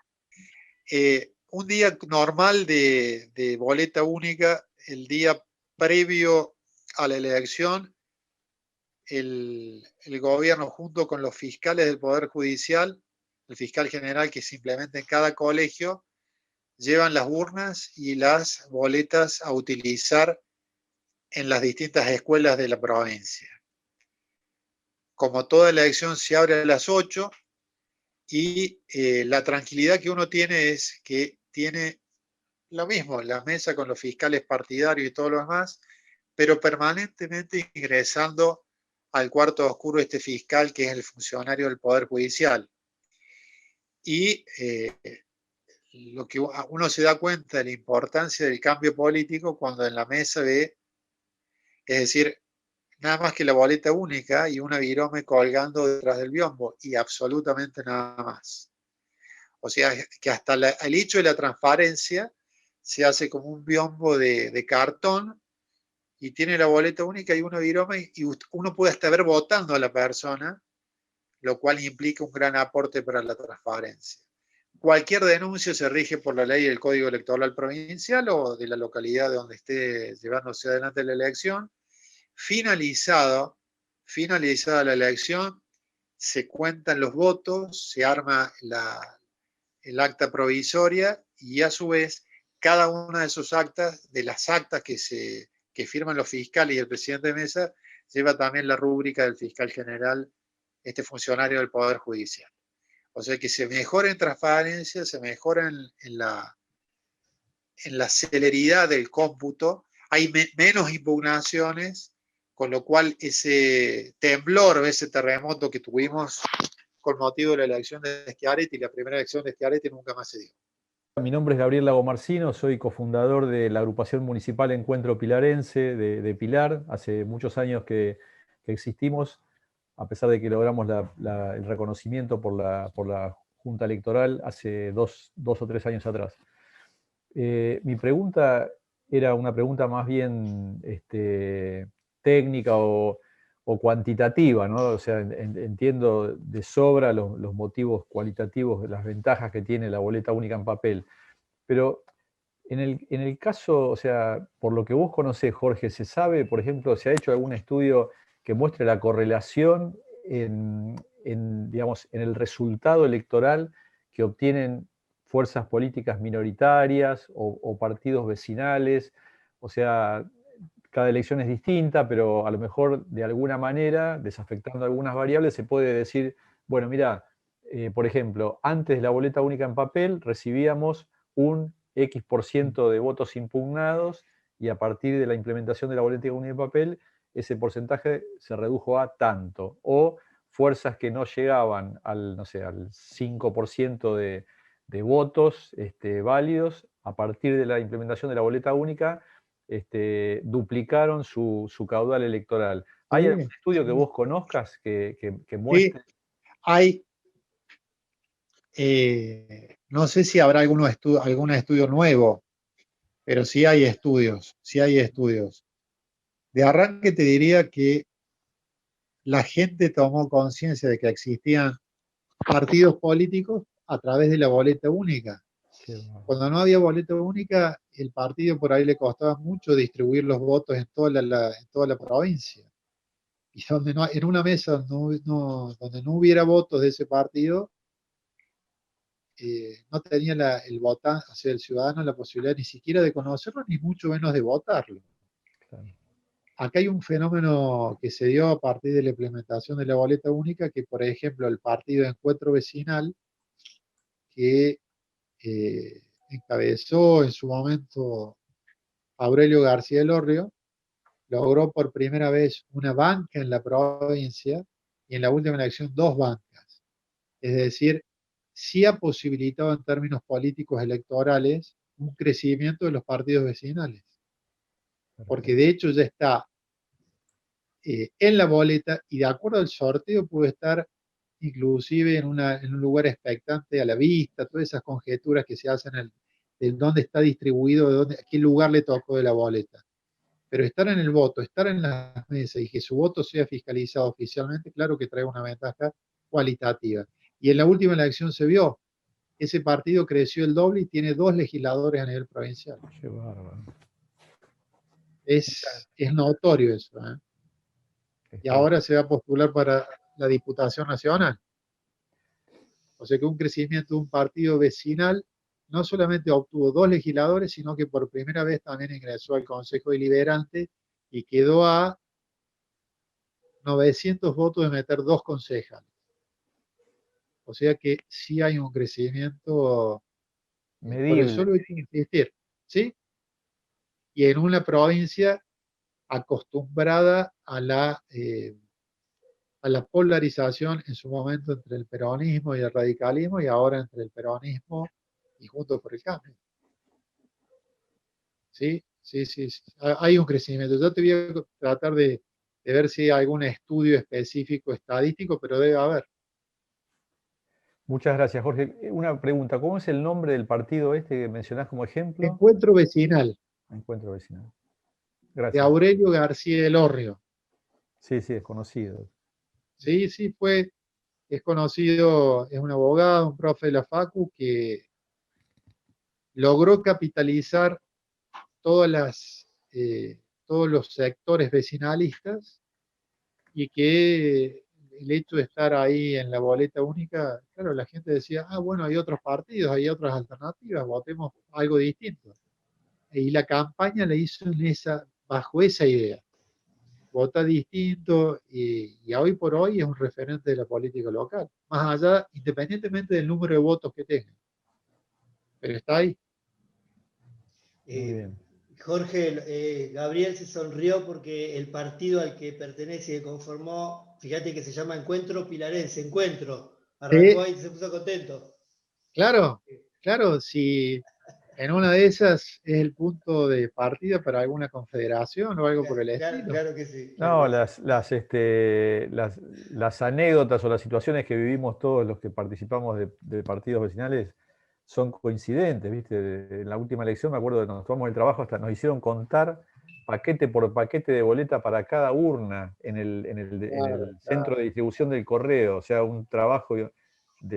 Un día normal de boleta única, el día previo a la elección, el gobierno, junto con los fiscales del Poder Judicial, el fiscal general que se implementa en cada colegio, llevan las urnas y las boletas a utilizar en las distintas escuelas de la provincia. Como toda elección se abre a las 8, y la tranquilidad que uno tiene es que tiene lo mismo, la mesa con los fiscales partidarios y todo lo demás, pero permanentemente ingresando al cuarto oscuro este fiscal que es el funcionario del Poder Judicial. Y lo que uno se da cuenta de la importancia del cambio político cuando en la mesa ve, es decir, nada más que la boleta única y una virome colgando detrás del biombo, y absolutamente nada más. O sea, que hasta el hecho de la transparencia se hace como un biombo de cartón, y tiene la boleta única y uno viroma, y uno puede hasta ver votando a la persona, lo cual implica un gran aporte para la transparencia. Cualquier denuncio se rige por la ley del Código Electoral Provincial o de la localidad de donde esté llevándose adelante la elección. Finalizada la elección, se cuentan los votos, se arma el acta provisoria y a su vez cada una de esos actas, de las actas que firman los fiscales y el presidente de mesa, lleva también la rúbrica del fiscal general, este funcionario del Poder Judicial. O sea que se mejora en transparencia, se mejora en la celeridad del cómputo, hay menos impugnaciones, con lo cual ese temblor, ese terremoto que tuvimos con motivo de la elección de Schiaretti, la primera elección de Schiaretti, nunca más se dio. Mi nombre es Gabriel Lagomarcino, soy cofundador de la agrupación municipal Encuentro Pilarense de Pilar. Hace muchos años que existimos, a pesar de que logramos el reconocimiento por la Junta Electoral hace dos o tres años atrás. Mi pregunta era una pregunta más bien técnica o cuantitativa, ¿no? O sea, entiendo de sobra los motivos cualitativos, las ventajas que tiene la boleta única en papel, pero en el caso, o sea, por lo que vos conocés, Jorge, ¿se sabe, por ejemplo, se ha hecho algún estudio que muestre la correlación digamos, en el resultado electoral que obtienen fuerzas políticas minoritarias o partidos vecinales? O sea, cada elección es distinta, pero a lo mejor de alguna manera, desafectando algunas variables, se puede decir, bueno, mira, por ejemplo, antes de la boleta única en papel recibíamos un X% de votos impugnados y a partir de la implementación de la boleta única en papel, ese porcentaje se redujo a tanto. O fuerzas que no llegaban no sé, al 5% de votos válidos, a partir de la implementación de la boleta única, duplicaron su caudal electoral. ¿Hay algún estudio que vos conozcas que muestre? Sí, hay. No sé si habrá algún estudio nuevo, pero sí hay estudios, De arranque te diría que la gente tomó conciencia de que existían partidos políticos a través de la boleta única. Cuando no había boleta única, el partido por ahí le costaba mucho distribuir los votos en toda la provincia. Y en una mesa donde no hubiera votos de ese partido, no tenía el votante, o sea, el ciudadano, la posibilidad ni siquiera de conocerlo, ni mucho menos de votarlo. Claro. Acá hay un fenómeno que se dio a partir de la implementación de la boleta única, que por ejemplo el partido de Encuentro Vecinal, que encabezó en su momento Aurelio García Elorrio, logró por primera vez una banca en la provincia y en la última elección 2 bancas. Es decir, sí ha posibilitado en términos políticos electorales un crecimiento de los partidos vecinales. Porque de hecho ya está en la boleta y de acuerdo al sorteo puede estar inclusive en un lugar expectante a la vista, todas esas conjeturas que se hacen de dónde está distribuido, a qué lugar le tocó de la boleta. Pero estar en el voto, estar en las mesas y que su voto sea fiscalizado oficialmente, claro que trae una ventaja cualitativa. Y en la última elección se vio, ese partido creció el doble y tiene 2 legisladores a nivel provincial. Qué bárbaro. Es notorio eso, ¿eh? Y ahora se va a postular para la Diputación Nacional. O sea que un crecimiento de un partido vecinal no solamente obtuvo 2 legisladores, sino que por primera vez también ingresó al Consejo Deliberante y quedó a 900 votos de meter 2 concejales. O sea que sí hay un crecimiento medible. Por eso hay que insistir, ¿sí? Y en una provincia acostumbrada a la polarización en su momento entre el peronismo y el radicalismo y ahora entre el peronismo y Juntos por el Cambio. ¿Sí? Sí. Hay un crecimiento. Yo te voy a tratar de ver si hay algún estudio específico estadístico, pero debe haber. Muchas gracias, Jorge. Una pregunta, ¿cómo es el nombre del partido que mencionás como ejemplo? Encuentro Vecinal. Encuentro Vecinal. Gracias. Aurelio García Elorrio. Sí, sí, es conocido. Sí, sí, es conocido, es un abogado, un profe de la Facu que logró capitalizar todos los sectores vecinalistas y que el hecho de estar ahí en la boleta única, claro, la gente decía, ah, bueno, hay otros partidos, hay otras alternativas, votemos algo distinto. Y la campaña la hizo bajo esa idea. Vota distinto y hoy por hoy es un referente de la política local, más allá, independientemente del número de votos que tenga. Pero está ahí. Muy bien. Jorge, Gabriel se sonrió porque el partido al que pertenece y conformó, fíjate que se llama Encuentro Pilarense, Encuentro, arrancó ahí y se puso contento. Claro, claro, si en una de esas es el punto de partida para alguna confederación o algo por el estilo. Claro que sí. No, las anécdotas o las situaciones que vivimos todos los que participamos de partidos vecinales son coincidentes, ¿viste? En la última elección me acuerdo que nos tomamos el trabajo, hasta nos hicieron contar paquete por paquete de boleta para cada urna en el centro de distribución del correo, o sea, un trabajo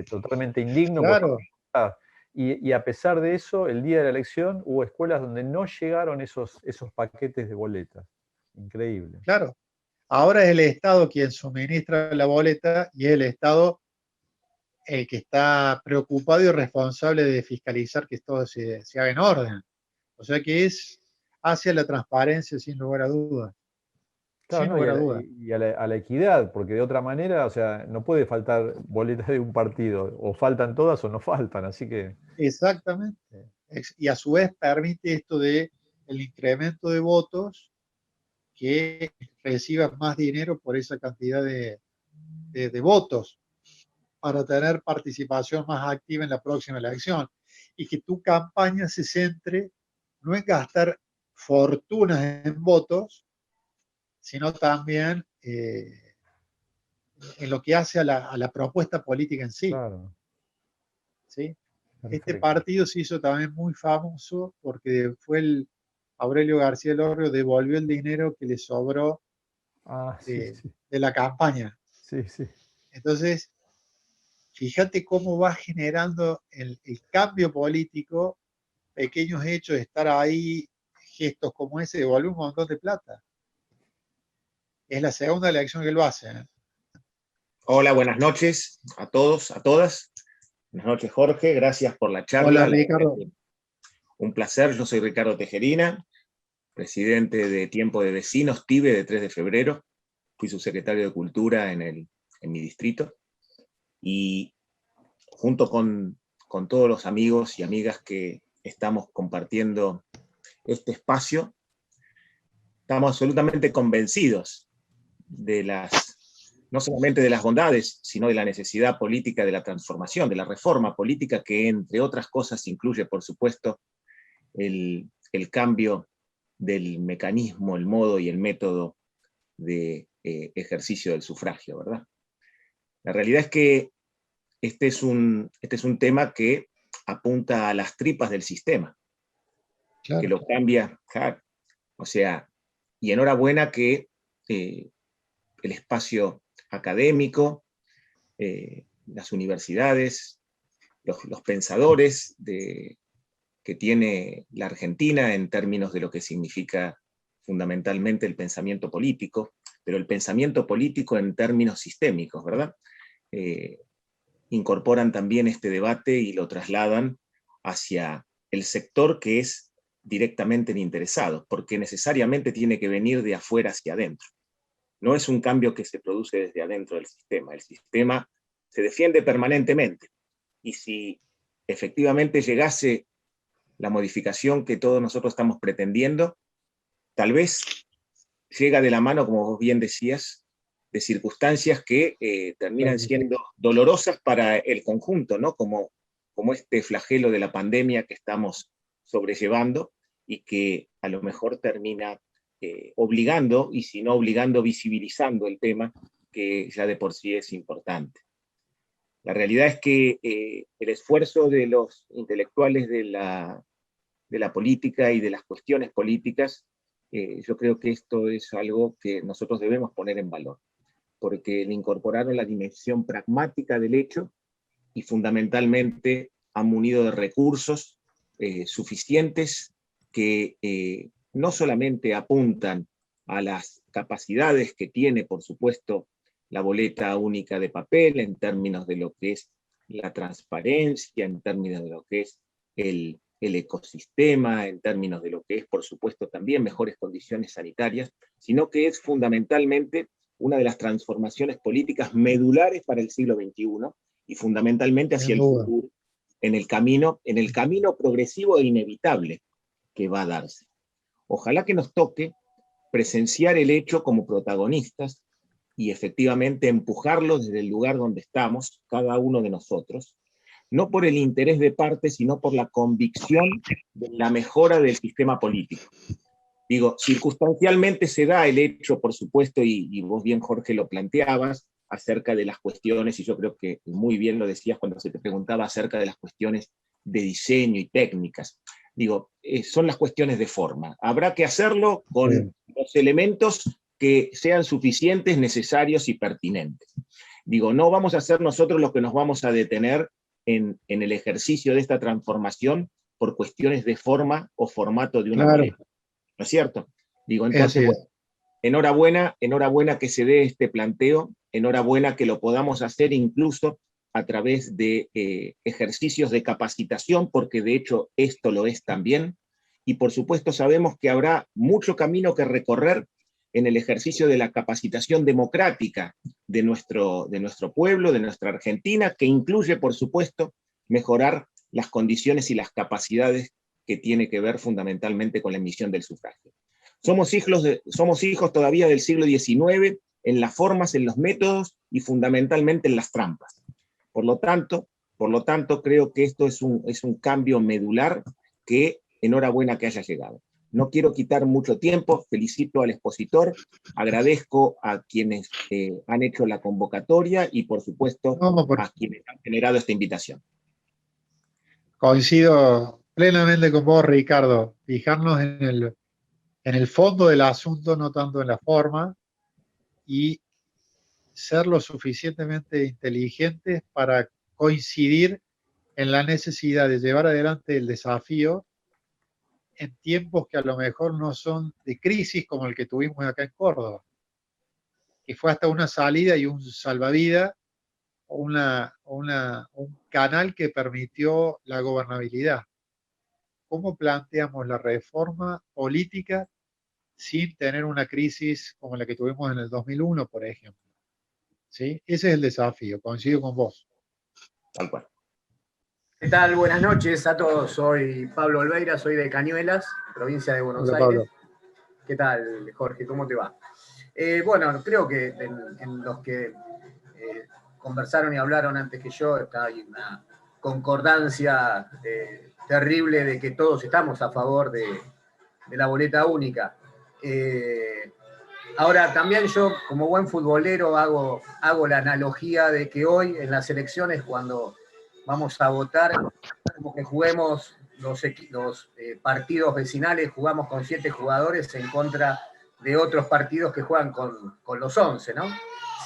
totalmente indigno. Claro. Y a pesar de eso, el día de la elección hubo escuelas donde no llegaron esos paquetes de boletas. Increíble. Claro. Ahora es el Estado quien suministra la boleta y es el Estado el que está preocupado y responsable de fiscalizar que todo se haga en orden. O sea que es hacia la transparencia sin lugar a dudas. Claro, sin no, lugar a dudas. y a la equidad, porque de otra manera, o sea, no puede faltar boletas de un partido, o faltan todas o no faltan, así que... Exactamente. Y a su vez permite esto de el incremento de votos, que recibas más dinero por esa cantidad de votos para tener participación más activa en la próxima elección y que tu campaña se centre no en gastar fortunas en votos, sino también en lo que hace a la propuesta política en sí. Claro. ¿Sí? Perfecto. Este partido se hizo también muy famoso porque fue Aurelio García Elorrio devolvió el dinero que le sobró de la campaña. Sí, sí. Entonces, fíjate cómo va generando el cambio político, pequeños hechos de estar ahí, gestos como ese, devolver un montón de plata. Es la segunda elección que lo hace. Hola, buenas noches a todos, a todas. Buenas noches, Jorge, gracias por la charla. Hola, Ricardo. Un placer, yo soy Ricardo Tejerina, presidente de Tiempo de Vecinos, TIBE, de 3 de febrero. Fui subsecretario de Cultura en mi distrito. Y junto con todos los amigos y amigas que estamos compartiendo este espacio, estamos absolutamente convencidos no solamente de las bondades, sino de la necesidad política de la transformación, de la reforma política, que entre otras cosas incluye, por supuesto, el cambio del mecanismo, el modo y el método de ejercicio del sufragio, ¿verdad? La realidad es que este es un tema que apunta a las tripas del sistema, claro, que lo cambia, claro. O sea, y enhorabuena que el espacio académico, las universidades, los pensadores que tiene la Argentina en términos de lo que significa fundamentalmente el pensamiento político, pero el pensamiento político en términos sistémicos, ¿verdad? Incorporan también este debate y lo trasladan hacia el sector que es directamente el interesado, porque necesariamente tiene que venir de afuera hacia adentro. No es un cambio que se produce desde adentro del sistema. El sistema se defiende permanentemente. Y si efectivamente llegase la modificación que todos nosotros estamos pretendiendo, tal vez llega de la mano, como vos bien decías, de circunstancias que terminan siendo dolorosas para el conjunto, ¿no? Como este flagelo de la pandemia que estamos sobrellevando y que a lo mejor termina obligando, y si no obligando, visibilizando el tema, que ya de por sí es importante. La realidad es que el esfuerzo de los intelectuales de la política y de las cuestiones políticas yo creo que esto es algo que nosotros debemos poner en valor, porque le incorporaron la dimensión pragmática del hecho y fundamentalmente han munido de recursos suficientes que no solamente apuntan a las capacidades que tiene, por supuesto, la boleta única de papel en términos de lo que es la transparencia, en términos de lo que es el ecosistema, en términos de lo que es, por supuesto, también mejores condiciones sanitarias, sino que es fundamentalmente una de las transformaciones políticas medulares para el siglo XXI y fundamentalmente hacia el futuro, en el camino progresivo e inevitable que va a darse. Ojalá que nos toque presenciar el hecho como protagonistas y efectivamente empujarlo desde el lugar donde estamos, cada uno de nosotros, no por el interés de parte, sino por la convicción de la mejora del sistema político. Digo, circunstancialmente se da el hecho, por supuesto, y vos bien, Jorge, lo planteabas, acerca de las cuestiones, y yo creo que muy bien lo decías cuando se te preguntaba acerca de las cuestiones de diseño y técnicas. Digo, son las cuestiones de forma. Habrá que hacerlo con los elementos que sean suficientes, necesarios y pertinentes. Digo, no vamos a hacer nosotros los que nos vamos a detener en el ejercicio de esta transformación por cuestiones de forma o formato de una boleta. ¿No es cierto? Digo, entonces, bueno, enhorabuena que se dé este planteo, enhorabuena que lo podamos hacer incluso a través de ejercicios de capacitación, porque de hecho esto lo es también, y por supuesto sabemos que habrá mucho camino que recorrer en el ejercicio de la capacitación democrática de nuestro pueblo, de nuestra Argentina, que incluye, por supuesto, mejorar las condiciones y las capacidades que tiene que ver fundamentalmente con la emisión del sufragio. Somos hijos todavía del siglo XIX, en las formas, en los métodos y fundamentalmente en las trampas. Por lo tanto, creo que esto es un cambio medular que enhorabuena que haya llegado. No quiero quitar mucho tiempo, felicito al expositor, agradezco a quienes han hecho la convocatoria y por supuesto a quienes han generado esta invitación. Coincido plenamente con vos, Ricardo. Fijarnos en el fondo del asunto, no tanto en la forma, y ser lo suficientemente inteligentes para coincidir en la necesidad de llevar adelante el desafío en tiempos que a lo mejor no son de crisis como el que tuvimos acá en Córdoba, que fue hasta una salida y un salvavidas, un canal que permitió la gobernabilidad. ¿Cómo planteamos la reforma política sin tener una crisis como la que tuvimos en el 2001, por ejemplo? ¿Sí? Ese es el desafío, coincido con vos. Tal cual. ¿Qué tal? Buenas noches a todos. Soy Pablo Olveira, soy de Cañuelas, provincia de Buenos Aires. Pablo. ¿Qué tal, Jorge? ¿Cómo te va? Bueno, creo que en los que conversaron y hablaron antes que yo, hay una concordancia terrible de que todos estamos a favor de la boleta única. Ahora, también yo, como buen futbolero, hago la analogía de que hoy en las elecciones, cuando vamos a votar, como que juguemos los partidos vecinales, jugamos con 7 jugadores en contra de otros partidos que juegan con los 11, ¿no?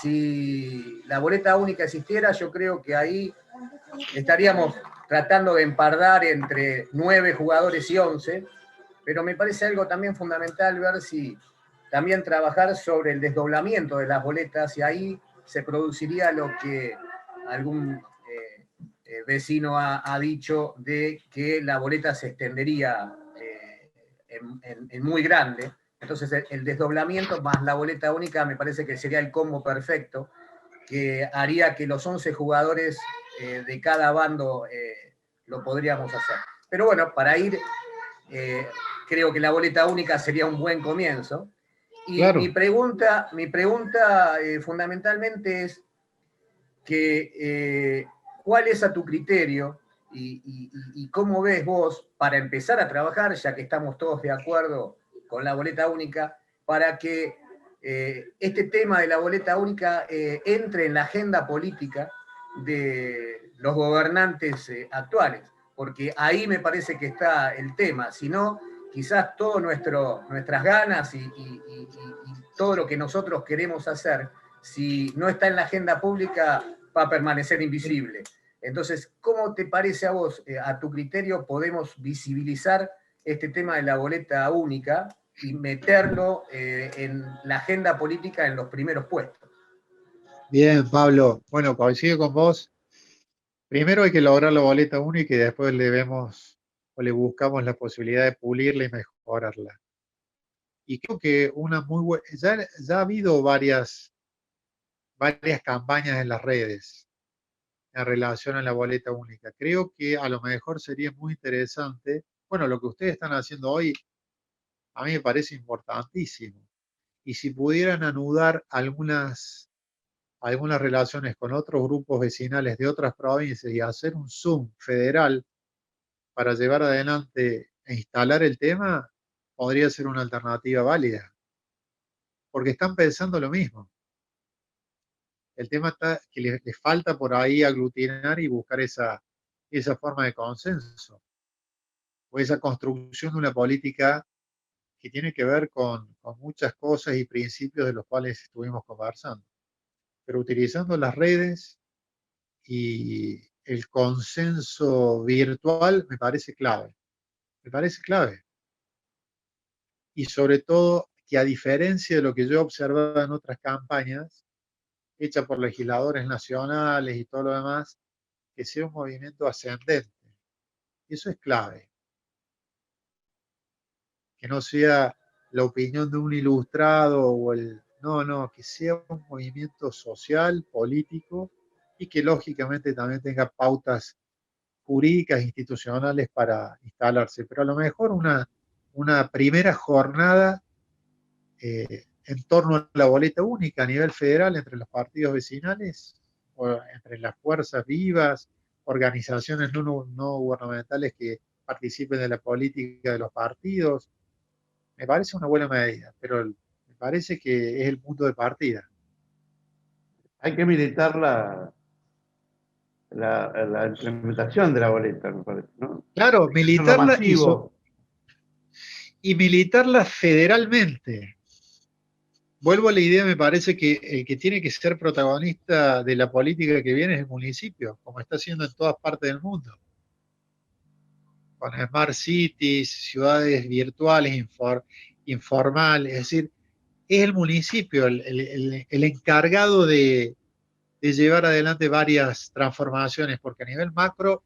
Si la boleta única existiera, yo creo que ahí estaríamos tratando de empardar entre 9 jugadores y 11, pero me parece algo también fundamental ver si también trabajar sobre el desdoblamiento de las boletas, y ahí se produciría lo que algún vecino ha dicho, de que la boleta se extendería en muy grande. Entonces el desdoblamiento más la boleta única me parece que sería el combo perfecto, que haría que los 11 jugadores de cada bando lo podríamos hacer. Pero bueno, para ir, creo que la boleta única sería un buen comienzo. Y claro, mi pregunta fundamentalmente es que ¿cuál es a tu criterio y cómo ves vos para empezar a trabajar, ya que estamos todos de acuerdo con la boleta única, para que este tema de la boleta única entre en la agenda política de los gobernantes actuales? Porque ahí me parece que está el tema, sino quizás todo nuestras ganas y todo lo que nosotros queremos hacer, si no está en la agenda pública, va a permanecer invisible. Entonces, ¿cómo te parece a vos, a tu criterio, podemos visibilizar este tema de la boleta única y meterlo en la agenda política en los primeros puestos? Bien, Pablo. Bueno, coincido con vos. Primero hay que lograr la boleta única y después le vemos o le buscamos la posibilidad de pulirla y mejorarla. Y creo que una muy buena, ya ha habido varias campañas en las redes en relación a la boleta única. Creo que a lo mejor sería muy interesante, bueno, lo que ustedes están haciendo hoy a mí me parece importantísimo. Y si pudieran anudar algunas relaciones con otros grupos vecinales de otras provincias y hacer un Zoom federal para llevar adelante e instalar el tema, podría ser una alternativa válida. Porque están pensando lo mismo. El tema está que les falta por ahí aglutinar y buscar esa forma de consenso, o esa construcción de una política que tiene que ver con muchas cosas y principios de los cuales estuvimos conversando. Pero utilizando las redes y el consenso virtual me parece clave. Me parece clave. Y sobre todo que a diferencia de lo que yo he observado en otras campañas, hechas por legisladores nacionales y todo lo demás, que sea un movimiento ascendente. Eso es clave. Que no sea la opinión de un ilustrado o no, que sea un movimiento social, político, y que lógicamente también tenga pautas jurídicas e institucionales para instalarse. Pero a lo mejor una primera jornada en torno a la boleta única a nivel federal entre los partidos vecinales, o entre las fuerzas vivas, organizaciones no gubernamentales que participen de la política de los partidos. Me parece una buena medida, pero me parece que es el punto de partida. Hay que militar la implementación de la boleta, me parece, ¿no? Claro, militarla y militarla federalmente. Vuelvo a la idea, me parece que el que tiene que ser protagonista de la política que viene es el municipio, como está haciendo en todas partes del mundo. Con Smart Cities, ciudades virtuales, informales, es decir, es el municipio el encargado de llevar adelante varias transformaciones, porque a nivel macro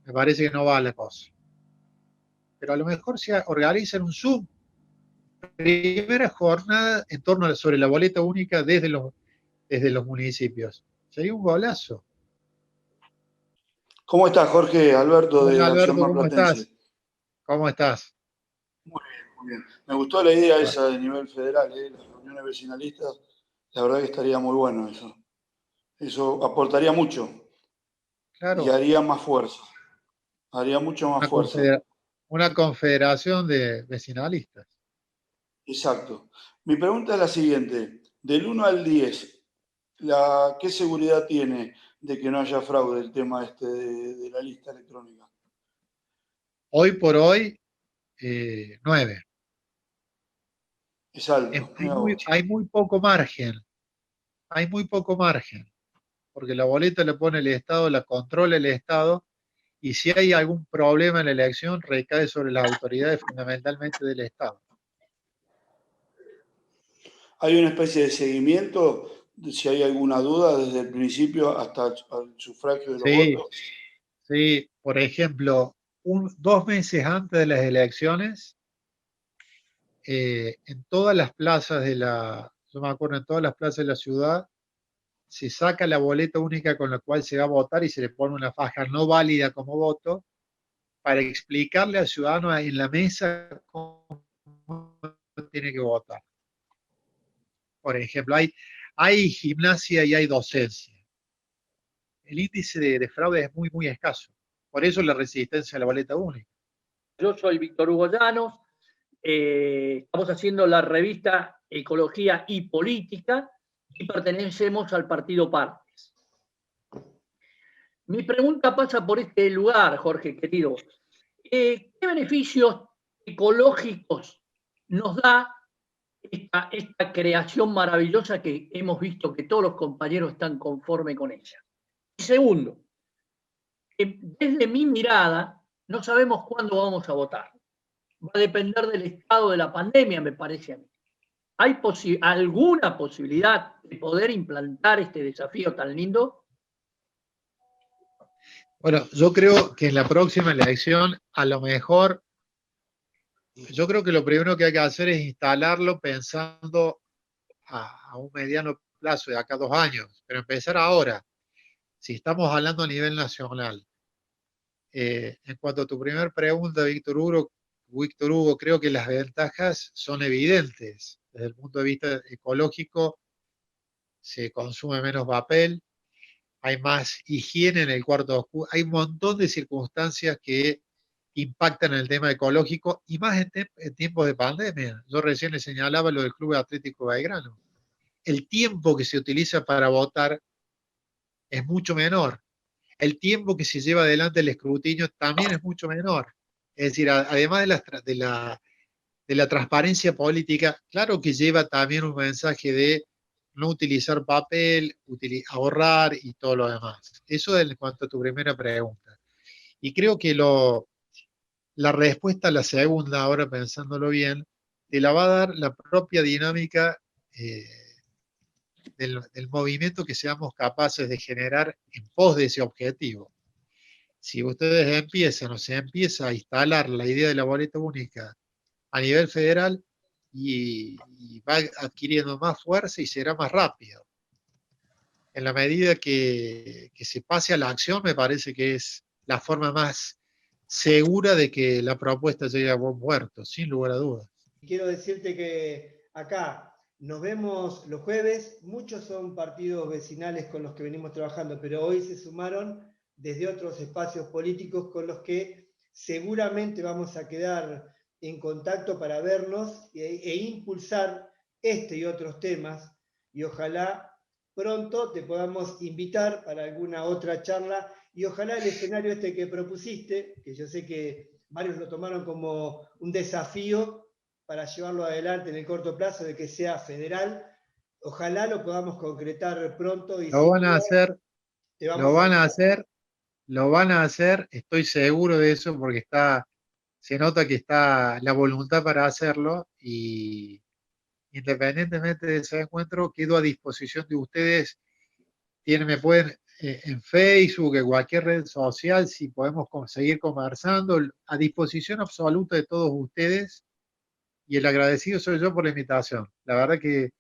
me parece que no va la cosa. Pero a lo mejor se organiza un Zoom, primera jornada en torno sobre la boleta única desde los municipios. Sería un golazo. ¿Cómo estás, Jorge? Alberto de Hola, Alberto, Acción ¿cómo Marplatense. estás? ¿Cómo estás? Muy bien, muy bien. Me gustó la idea esa de nivel federal, las reuniones vecinalistas. La verdad que estaría muy bueno eso. Eso aportaría mucho. Claro. Y haría más fuerza. Haría mucho más fuerza. Una confederación de vecinalistas. Exacto. Mi pregunta es la siguiente. Del 1 al 10, ¿qué seguridad tiene de que no haya fraude el tema de la lista electrónica? Hoy por hoy, 9. Es alto. Hay muy poco margen. Hay muy poco margen. Porque la boleta la pone el Estado, la controla el Estado, y si hay algún problema en la elección, recae sobre las autoridades fundamentalmente del Estado. ¿Hay una especie de seguimiento de si hay alguna duda desde el principio hasta el sufragio de los votos? Sí, por ejemplo, 2 meses antes de las elecciones, en todas las plazas yo me acuerdo, en todas las plazas de la ciudad, se saca la boleta única con la cual se va a votar y se le pone una faja no válida como voto para explicarle al ciudadano en la mesa cómo tiene que votar. Por ejemplo, hay gimnasia y hay docencia. El índice de fraude es muy, muy escaso. Por eso la resistencia a la boleta única. Yo soy Víctor Hugo Llanos. Estamos haciendo la revista Ecología y Política y pertenecemos al partido Partes. Mi pregunta pasa por este lugar, Jorge, querido. ¿qué beneficios ecológicos nos da esta creación maravillosa que hemos visto que todos los compañeros están conformes con ella? Y segundo, desde mi mirada, no sabemos cuándo vamos a votar. Va a depender del estado de la pandemia, me parece a mí. ¿Hay alguna posibilidad de poder implantar este desafío tan lindo? Bueno, yo creo que en la próxima elección, a lo mejor, yo creo que lo primero que hay que hacer es instalarlo pensando a un mediano plazo, de acá a 2 años, pero empezar ahora. Si estamos hablando a nivel nacional. En cuanto a tu primera pregunta, Víctor Hugo, creo que las ventajas son evidentes. Desde el punto de vista ecológico, se consume menos papel, hay más higiene en el cuarto oscuro, hay un montón de circunstancias que impactan en el tema ecológico, y más en tiempos de pandemia. Yo recién le señalaba lo del Club Atlético Belgrano. El tiempo que se utiliza para votar es mucho menor. El tiempo que se lleva adelante el escrutinio también es mucho menor. Es decir, además de la transparencia política, claro que lleva también un mensaje de no utilizar papel, ahorrar y todo lo demás. Eso en cuanto a tu primera pregunta. Y creo que la respuesta a la segunda, ahora pensándolo bien, te la va a dar la propia dinámica del movimiento que seamos capaces de generar en pos de ese objetivo. Si ustedes empiezan o se empieza a instalar la idea de la boleta única a nivel federal, y va adquiriendo más fuerza y será más rápido. En la medida que se pase a la acción, me parece que es la forma más segura de que la propuesta llegue a buen puerto, sin lugar a dudas. Quiero decirte que acá nos vemos los jueves, muchos son partidos vecinales con los que venimos trabajando, pero hoy se sumaron desde otros espacios políticos con los que seguramente vamos a quedar en contacto para vernos e impulsar este y otros temas, y ojalá pronto te podamos invitar para alguna otra charla, y ojalá el escenario este que propusiste, que yo sé que varios lo tomaron como un desafío para llevarlo adelante en el corto plazo, de que sea federal, ojalá lo podamos concretar pronto. Y lo van a hacer, lo van a hacer, estoy seguro de eso, porque se nota que está la voluntad para hacerlo, y independientemente de ese encuentro, quedo a disposición de ustedes. Me pueden en Facebook, en cualquier red social, si podemos seguir conversando, a disposición absoluta de todos ustedes, y el agradecido soy yo por la invitación. La verdad que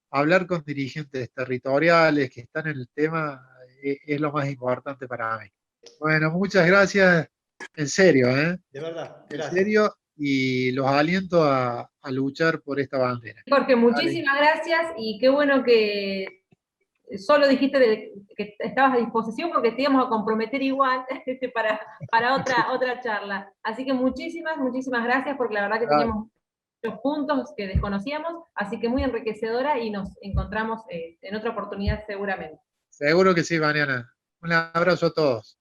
hablar con dirigentes territoriales que están en el tema es lo más importante para mí. Bueno, muchas gracias. En serio, De verdad, gracias. En serio, y los aliento a luchar por esta bandera. Jorge, muchísimas gracias, y qué bueno que solo dijiste que estabas a disposición, porque te íbamos a comprometer igual para otra charla. Así que muchísimas gracias, porque la verdad que teníamos los puntos que desconocíamos, así que muy enriquecedora, y nos encontramos en otra oportunidad seguramente. Seguro que sí, Mariana. Un abrazo a todos.